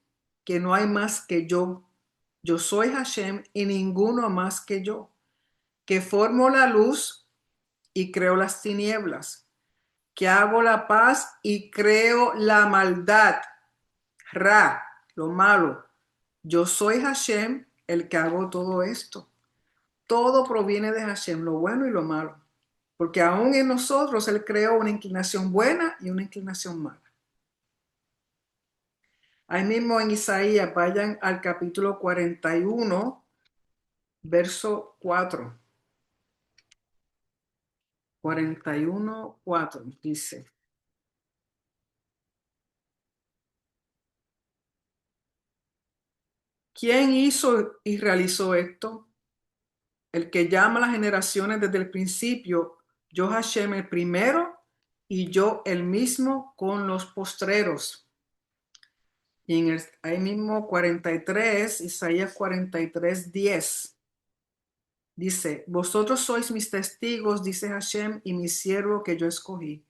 que no hay más que yo. Yo soy Hashem y ninguno más que yo, que formo la luz y creo las tinieblas, que hago la paz y creo la maldad. Ra, lo malo. Yo soy Hashem, el que hago todo esto. Todo proviene de Hashem, lo bueno y lo malo. Porque aún en nosotros Él creó una inclinación buena y una inclinación mala. Ahí mismo en Isaías, vayan al capítulo 41, verso 4. 41, 4 dice: ¿Quién hizo y realizó esto? El que llama a las generaciones desde el principio, yo Hashem el primero y yo el mismo con los postreros. Y en ahí mismo 43, Isaías 43, 10. Dice: Vosotros sois mis testigos, dice Hashem, y mi siervo que yo escogí,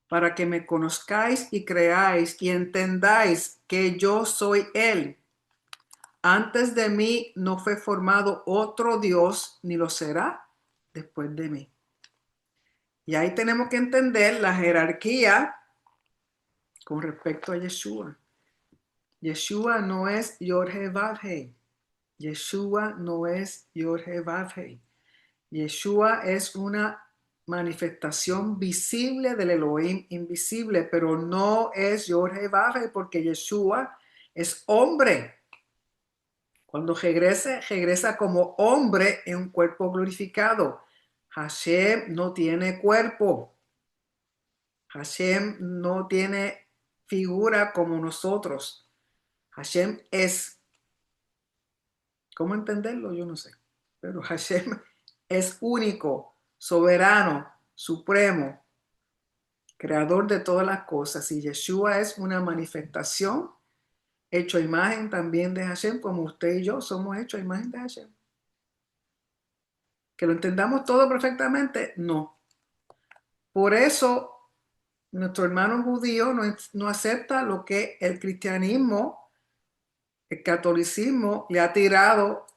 para que me conozcáis y creáis y entendáis que yo soy Él. Antes de mí no fue formado otro Dios, ni lo será después de mí. Y ahí tenemos que entender la jerarquía con respecto a Yeshua. Yeshua no es Yod-Heh-Vav-Heh. Yeshua no es Yod-Heh-Vav-Heh. Yeshua es una manifestación visible del Elohim invisible, pero no es Yod-Heh-Vav-Heh, porque Yeshua es hombre. Cuando regresa como hombre en un cuerpo glorificado. Hashem no tiene cuerpo. Hashem no tiene figura como nosotros. Hashem es. ¿Cómo entenderlo? Yo no sé. Pero Hashem es único, soberano, supremo, creador de todas las cosas. Y Yeshua es una manifestación hecho a imagen también de Hashem, como usted y yo somos hechos a imagen de Hashem. ¿Que lo entendamos todo perfectamente? No. Por eso nuestro hermano judío no acepta lo que el cristianismo, el catolicismo le ha tirado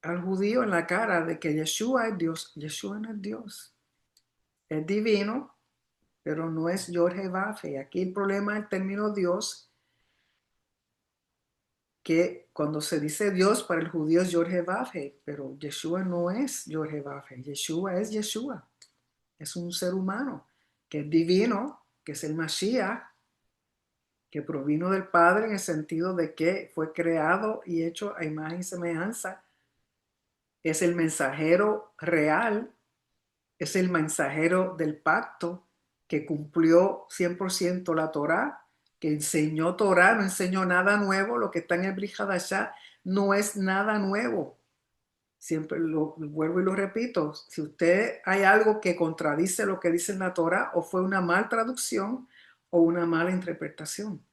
al judío en la cara de que Yeshua es Dios. Yeshua no es Dios. Es divino, pero no es Yod-Heh-Vav-Heh. Aquí el problema del término Dios, que cuando se dice Dios para el judío es Yod-Heh-Vav-Heh, pero Yeshua no es Yod-Heh-Vav-Heh. Yeshua es Yeshua. Es un ser humano que es divino, que es el Mashiach, que provino del Padre en el sentido de que fue creado y hecho a imagen y semejanza. Es el mensajero real, es el mensajero del pacto que cumplió 100% la Torá, que enseñó Torá, no enseñó nada nuevo. Lo que está en el Brit Hadashah no es nada nuevo. Siempre lo vuelvo y lo repito. Si usted hay algo que contradice lo que dice en la Torá, o fue una mala traducción o una mala interpretación.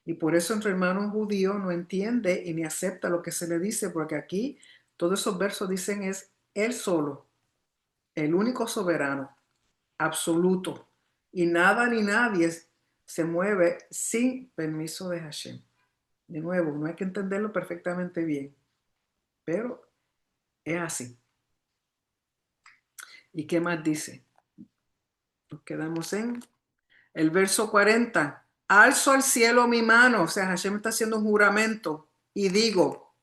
Y por eso nuestro hermano judío no entiende y ni acepta lo que se le dice, porque aquí todos esos versos dicen es él solo, el único soberano, absoluto. Y nada ni nadie se mueve sin permiso de Hashem. De nuevo, no hay que entenderlo perfectamente bien, pero es así. ¿Y qué más dice? Nos quedamos en el verso 40. Alzo al cielo mi mano, o sea, Hashem está haciendo un juramento y digo: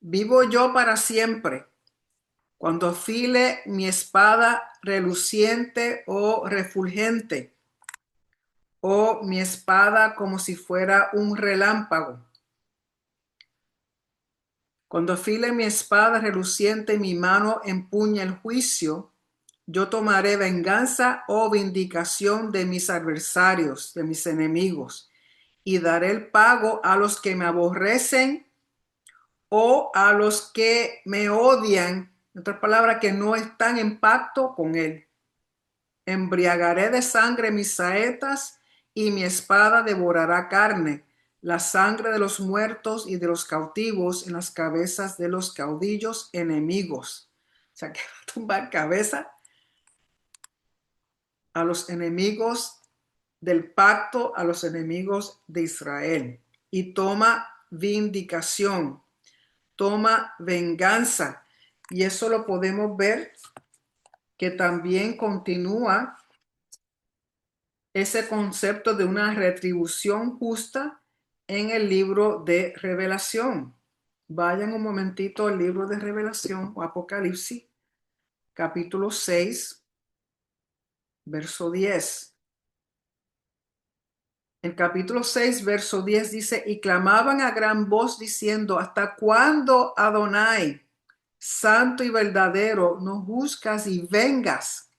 vivo yo para siempre, cuando afile mi espada reluciente o refulgente, o mi espada como si fuera un relámpago. Cuando afile mi espada reluciente, mi mano empuña el juicio, yo tomaré venganza o vindicación de mis adversarios, de mis enemigos, y daré el pago a los que me aborrecen o a los que me odian, en otras palabras, que no están en pacto con él. Embriagaré de sangre mis saetas y mi espada devorará carne, la sangre de los muertos y de los cautivos en las cabezas de los caudillos enemigos. O sea, que va a tumbar cabeza a los enemigos del pacto, a los enemigos de Israel. Y toma vindicación, toma venganza. Y eso lo podemos ver que también continúa ese concepto de una retribución justa en el libro de Revelación. Vayan un momentito al libro de Revelación o Apocalipsis, capítulo 6, verso 10. El capítulo 6, verso 10 dice, y clamaban a gran voz diciendo, ¿hasta cuándo, Adonai, santo y verdadero, no juzgas y vengas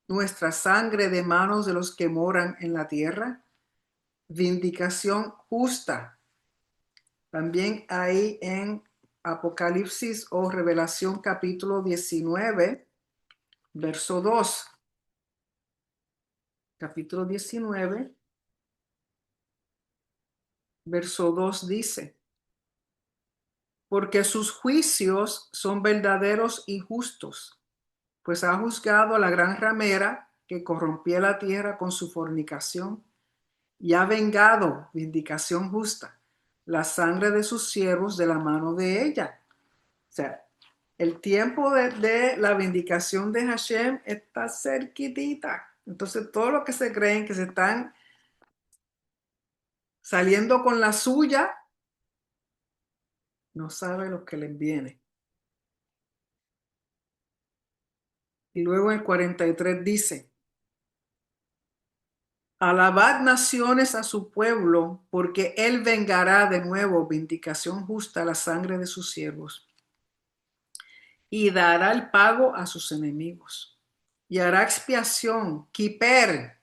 nuestra sangre de manos de los que moran en la tierra? Vindicación justa. También hay en Apocalipsis o Revelación capítulo 19, verso 2. Capítulo 19, verso 2 dice, porque sus juicios son verdaderos y justos, pues ha juzgado a la gran ramera que corrompía la tierra con su fornicación y ha vengado, vindicación justa, la sangre de sus siervos de la mano de ella. O sea, el tiempo de la vindicación de Hashem está cerquitita. Entonces, todos los que se creen que se están saliendo con la suya, no saben lo que les viene. Y luego en el 43 dice, alabad naciones a su pueblo, porque él vengará de nuevo vindicación justa a la sangre de sus siervos y dará el pago a sus enemigos y hará expiación, kiper,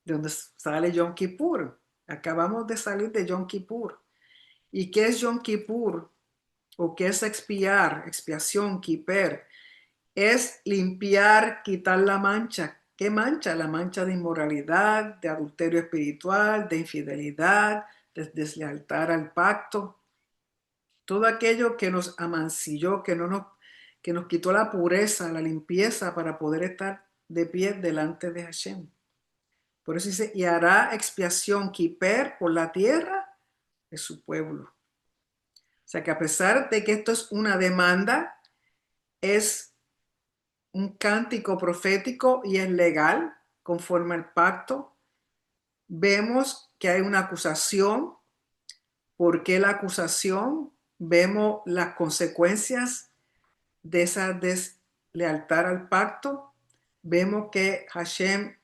de donde sale Yom Kippur. Acabamos de salir de Yom Kippur. ¿Y qué es Yom Kippur? ¿O qué es expiar? Expiación, kiper. Es limpiar, quitar la mancha. ¿Qué mancha? La mancha de inmoralidad, de adulterio espiritual, de infidelidad, de deslealtad al pacto. Todo aquello que nos amancilló, que nos quitó la pureza, la limpieza para poder estar de pie delante de Hashem. Por eso dice, y hará expiación, kiper, por la tierra de su pueblo. O sea que a pesar de que esto es una demanda, es un cántico profético y es legal conforme al pacto, vemos que hay una acusación. ¿Por qué la acusación? Vemos las consecuencias de esa deslealtad al pacto. Vemos que Hashem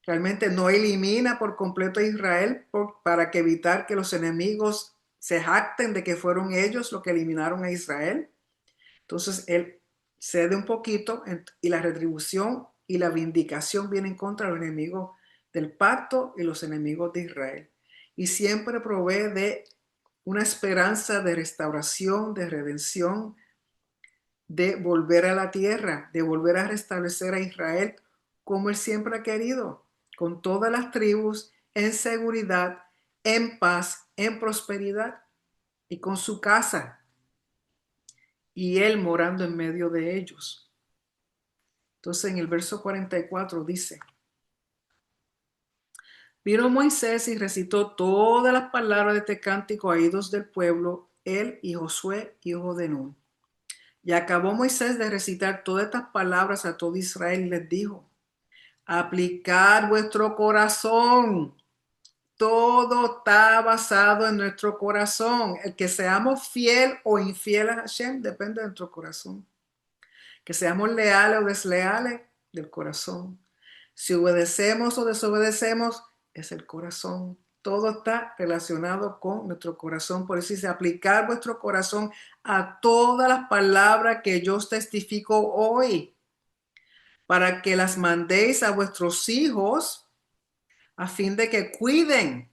realmente no elimina por completo a Israel para que evitar que los enemigos se jacten de que fueron ellos los que eliminaron a Israel. Entonces él cede un poquito y la retribución y la vindicación vienen contra los enemigos del pacto y los enemigos de Israel. Y siempre provee de una esperanza de restauración, de redención, de volver a la tierra, de volver a restablecer a Israel como él siempre ha querido, con todas las tribus, en seguridad, en paz, en prosperidad y con su casa y él morando en medio de ellos. Entonces en el verso 44 dice, vino Moisés y recitó todas las palabras de este cántico a oídos del pueblo, él y Josué, hijo de Nun. Y acabó Moisés de recitar todas estas palabras a todo Israel y les dijo, aplicad vuestro corazón. Todo está basado en nuestro corazón. El que seamos fiel o infiel a Hashem depende de nuestro corazón. Que seamos leales o desleales del corazón. Si obedecemos o desobedecemos, es el corazón. Todo está relacionado con nuestro corazón. Por eso dice, aplicar vuestro corazón a todas las palabras que yo os testifico hoy, para que las mandéis a vuestros hijos a fin de que cuiden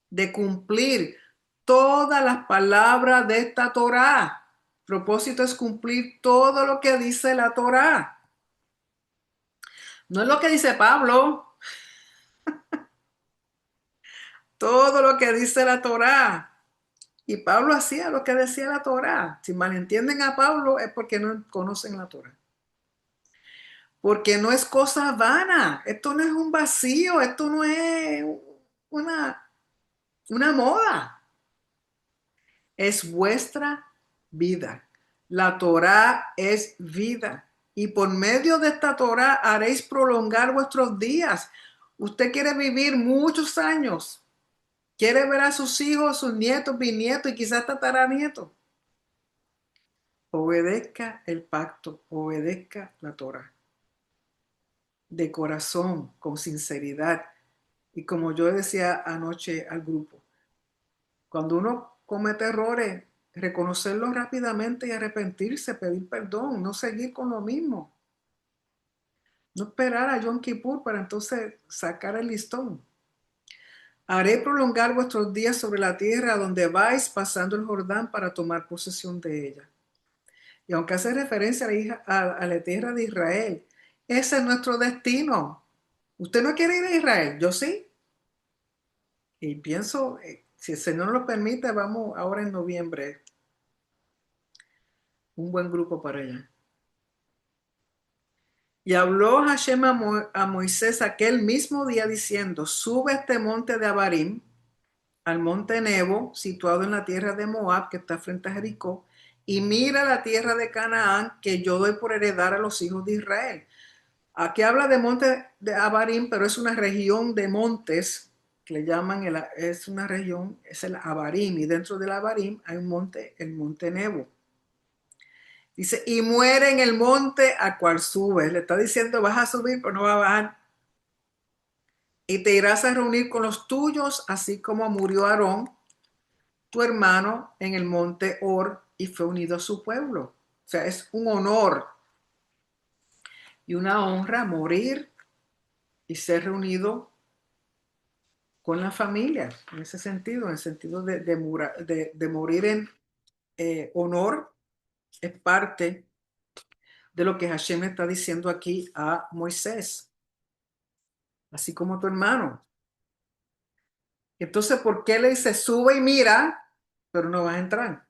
de cumplir todas las palabras de esta Torá. El propósito es cumplir todo lo que dice la Torá. No es lo que dice Pablo, todo lo que dice la Torá. Y Pablo hacía lo que decía la Torá. Si malentienden a Pablo es porque no conocen la Torá. Porque no es cosa vana. Esto no es un vacío. Esto no es una moda. Es vuestra vida. La Torá es vida. Y por medio de esta Torá haréis prolongar vuestros días. Usted quiere vivir muchos años. Quiere ver a sus hijos, sus nietos, bisnietos y quizás tataranietos. Obedezca el pacto, obedezca la Torá. De corazón, con sinceridad. Y como yo decía anoche al grupo, cuando uno comete errores, reconocerlos rápidamente y arrepentirse, pedir perdón, no seguir con lo mismo. No esperar a Yom Kippur para entonces sacar el listón. Haré prolongar vuestros días sobre la tierra donde vais pasando el Jordán para tomar posesión de ella. Y aunque hace referencia a la tierra de Israel, ese es nuestro destino. ¿Usted no quiere ir a Israel? Yo sí. Y pienso, si el Señor lo permite, vamos ahora en noviembre, un buen grupo para allá. Y habló Hashem a Moisés aquel mismo día diciendo, sube este monte de Abarim, al monte Nebo, situado en la tierra de Moab, que está frente a Jericó, y mira la tierra de Canaán, que yo doy por heredar a los hijos de Israel. Aquí habla de monte de Abarim, pero es una región de montes, que le llaman, es una región, es el Abarim, y dentro del Abarim hay un monte, el monte Nebo. Dice, y muere en el monte a cual subes. Le está diciendo, vas a subir, pero no vas a bajar. Y te irás a reunir con los tuyos, así como murió Aarón, tu hermano, en el monte Or, y fue unido a su pueblo. O sea, es un honor y una honra morir y ser reunido con la familia, en ese sentido, en el sentido de morir en honor, es parte de lo que Hashem está diciendo aquí a Moisés, así como tu hermano. Entonces, ¿por qué le dice sube y mira, pero no vas a entrar?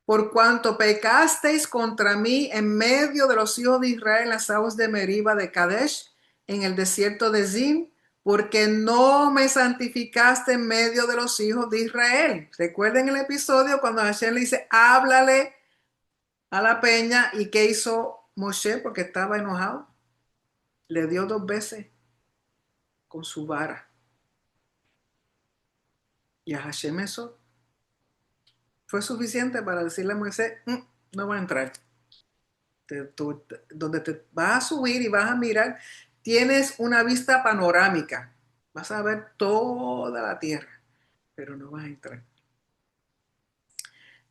Por cuanto pecasteis contra mí en medio de los hijos de Israel en las aguas de Meriba de Kadesh, en el desierto de Zin, porque no me santificaste en medio de los hijos de Israel. Recuerden el episodio cuando Hashem le dice, háblale a la peña, y ¿qué hizo Moshe? Porque estaba enojado. Le dio 2 veces con su vara. Y a Hashem eso fue suficiente para decirle a Moisés, no va a entrar. Donde te vas a subir y vas a mirar, tienes una vista panorámica. Vas a ver toda la tierra, pero no vas a entrar.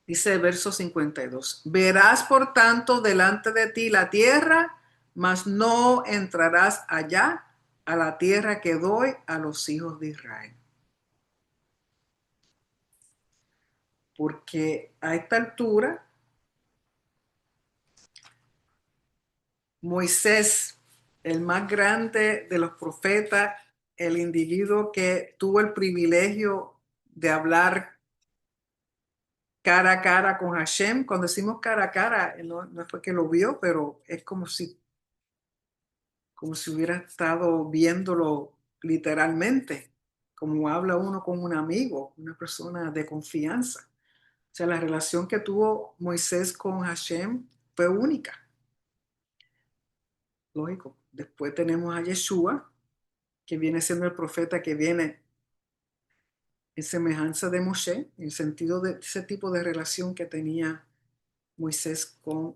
Dice el verso 52, verás por tanto delante de ti la tierra, mas no entrarás allá a la tierra que doy a los hijos de Israel. Porque a esta altura, Moisés, el más grande de los profetas, el individuo que tuvo el privilegio de hablar cara a cara con Hashem. Cuando decimos cara a cara, no fue que lo vio, pero es como si hubiera estado viéndolo literalmente, como habla uno con un amigo, una persona de confianza. O sea, la relación que tuvo Moisés con Hashem fue única. Lógico. Después tenemos a Yeshua, que viene siendo el profeta que viene en semejanza de Moshe, en el sentido de ese tipo de relación que tenía Moisés con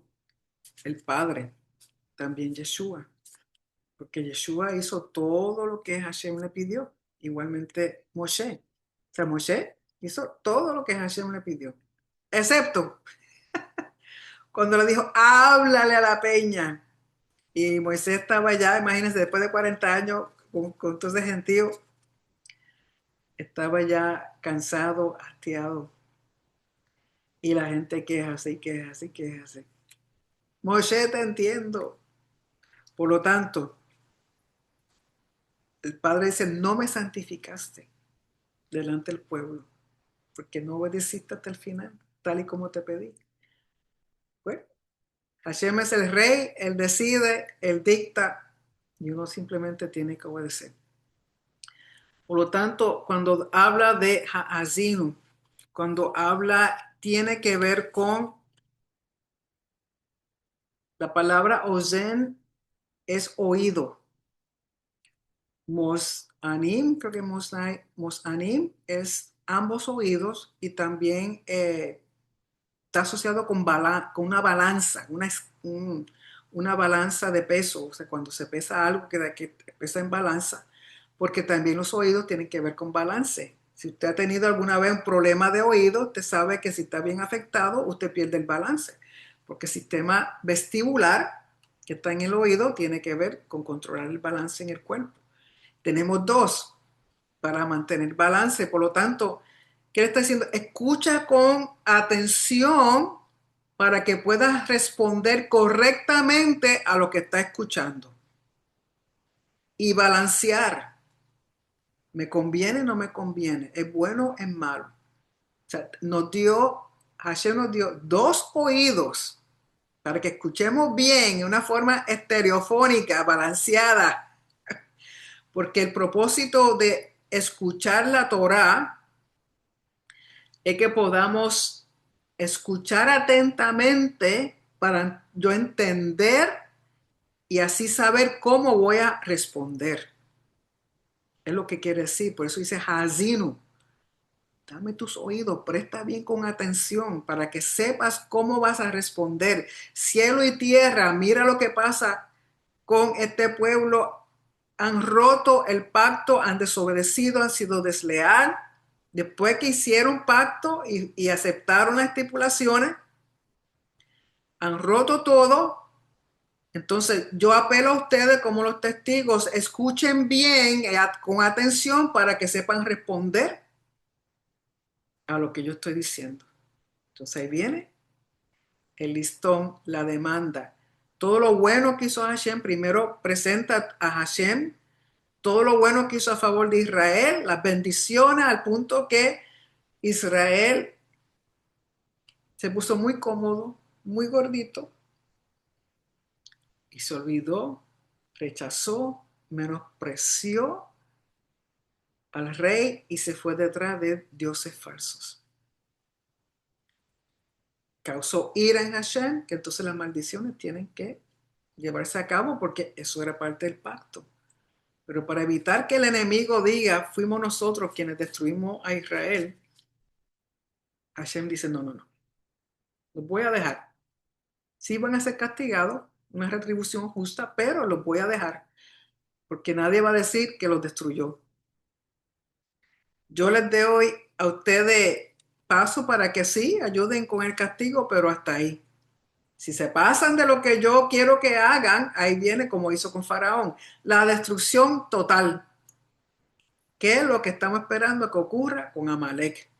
el Padre, también Yeshua, porque Yeshua hizo todo lo que Hashem le pidió, igualmente Moshe. O sea, Moshe hizo todo lo que Hashem le pidió, excepto cuando le dijo, háblale a la peña. Y Moisés estaba allá, imagínense, después de 40 años, con todo ese gentío, estaba ya cansado, hastiado. Y la gente queja, queja. Moshe, te entiendo. Por lo tanto, el Padre dice, no me santificaste delante del pueblo, porque no obedeciste hasta el final, tal y como te pedí. Bueno, Hashem es el rey, él decide, él dicta, y uno simplemente tiene que obedecer. Por lo tanto, cuando habla de Ha'azinu, cuando habla, tiene que ver con la palabra ozen, es oído. Mosanim, creo que Mosanim es ambos oídos, y también está asociado con una balanza, una balanza de peso. O sea, cuando se pesa algo que pesa en balanza, porque también los oídos tienen que ver con balance. Si usted ha tenido alguna vez un problema de oído, usted sabe que si está bien afectado, usted pierde el balance, porque el sistema vestibular que está en el oído tiene que ver con controlar el balance en el cuerpo. Tenemos dos para mantener balance, por lo tanto, ¿qué le está diciendo? Escucha con atención para que puedas responder correctamente a lo que está escuchando y balancear. ¿Me conviene o no me conviene? ¿Es bueno o es malo? O sea, Hashem nos dio dos oídos para que escuchemos bien de una forma estereofónica, balanceada, porque el propósito de escuchar la Torá es que podamos escuchar atentamente para yo entender y así saber cómo voy a responder. Es lo que quiere decir, por eso dice Hazinu. Dame tus oídos, presta bien con atención para que sepas cómo vas a responder. Cielo y tierra, mira lo que pasa con este pueblo. Han roto el pacto, han desobedecido, han sido desleal. Después que hicieron pacto y aceptaron las estipulaciones, han roto todo. Entonces yo apelo a ustedes como los testigos, escuchen bien, con atención para que sepan responder a lo que yo estoy diciendo. Entonces ahí viene el listón, la demanda. Todo lo bueno que hizo Hashem, primero presenta a Hashem, todo lo bueno que hizo a favor de Israel, las bendiciones al punto que Israel se puso muy cómodo, muy gordito y se olvidó, rechazó, menospreció al rey y se fue detrás de dioses falsos. Causó ira en Hashem, que entonces las maldiciones tienen que llevarse a cabo porque eso era parte del pacto. Pero para evitar que el enemigo diga, fuimos nosotros quienes destruimos a Israel, Hashem dice, no, no, no, los voy a dejar. Sí van a ser castigados, una retribución justa, pero los voy a dejar, porque nadie va a decir que los destruyó. Yo les doy a ustedes paso para que sí, ayuden con el castigo, pero hasta ahí. Si se pasan de lo que yo quiero que hagan, ahí viene como hizo con Faraón, la destrucción total. ¿Qué es lo que estamos esperando que ocurra con Amalek?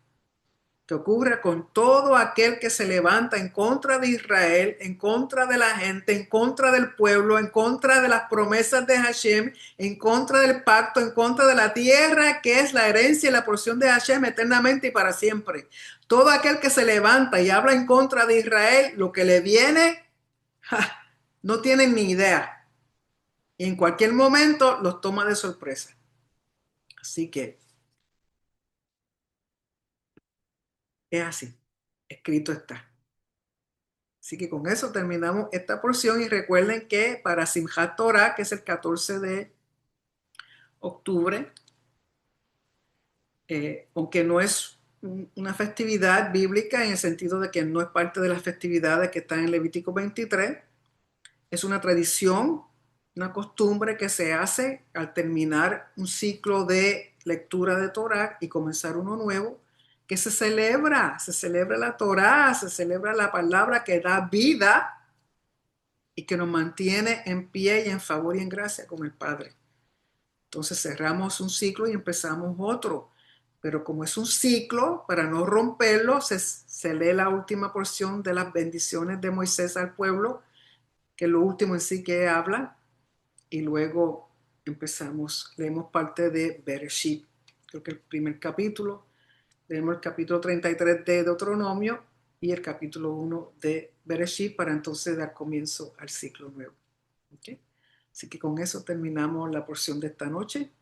Que ocurra con todo aquel que se levanta en contra de Israel, en contra de la gente, en contra del pueblo, en contra de las promesas de Hashem, en contra del pacto, en contra de la tierra que es la herencia y la porción de Hashem eternamente y para siempre. Todo aquel que se levanta y habla en contra de Israel, lo que le viene, no tienen ni idea. Y en cualquier momento los toma de sorpresa. Así que es así, escrito está. Así que con eso terminamos esta porción y recuerden que para Simchat Torah, que es el 14 de octubre, aunque no es una festividad bíblica en el sentido de que no es parte de las festividades que están en Levítico 23, es una tradición, una costumbre que se hace al terminar un ciclo de lectura de Torah y comenzar uno nuevo, que se celebra la Torah, se celebra la palabra que da vida y que nos mantiene en pie y en favor y en gracia con el Padre. Entonces cerramos un ciclo y empezamos otro. Pero como es un ciclo, para no romperlo, se lee la última porción de las bendiciones de Moisés al pueblo, que es lo último en sí que habla, y luego leemos parte de Bereshit, creo que el primer capítulo, leemos el capítulo 33 de Deuteronomio y el capítulo 1 de Bereshit para entonces dar comienzo al ciclo nuevo. ¿Okay? Así que con eso terminamos la porción de esta noche.